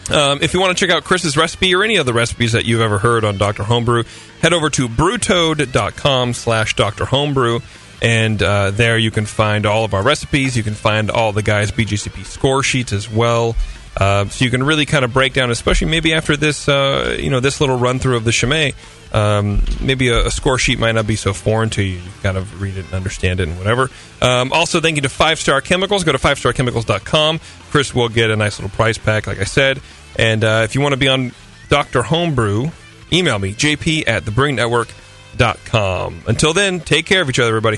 If you want to check out Chris's recipe or any other recipes that you've ever heard on Dr. Homebrew, head over to brewtoad.com/Dr. Homebrew. And there you can find all of our recipes. You can find all the guys' BJCP score sheets as well. So you can really kind of break down, especially maybe after this, this little run through of the Chimay. Maybe a score sheet might not be so foreign to you. You kind of read it and understand it and whatever. Also, thank you to 5 Star Chemicals. Go to 5starchemicals.com. Chris will get a nice little prize pack, like I said. And if you want to be on Dr. Homebrew, email me, jp@thebrewingnetwork.com. Until then, take care of each other, everybody.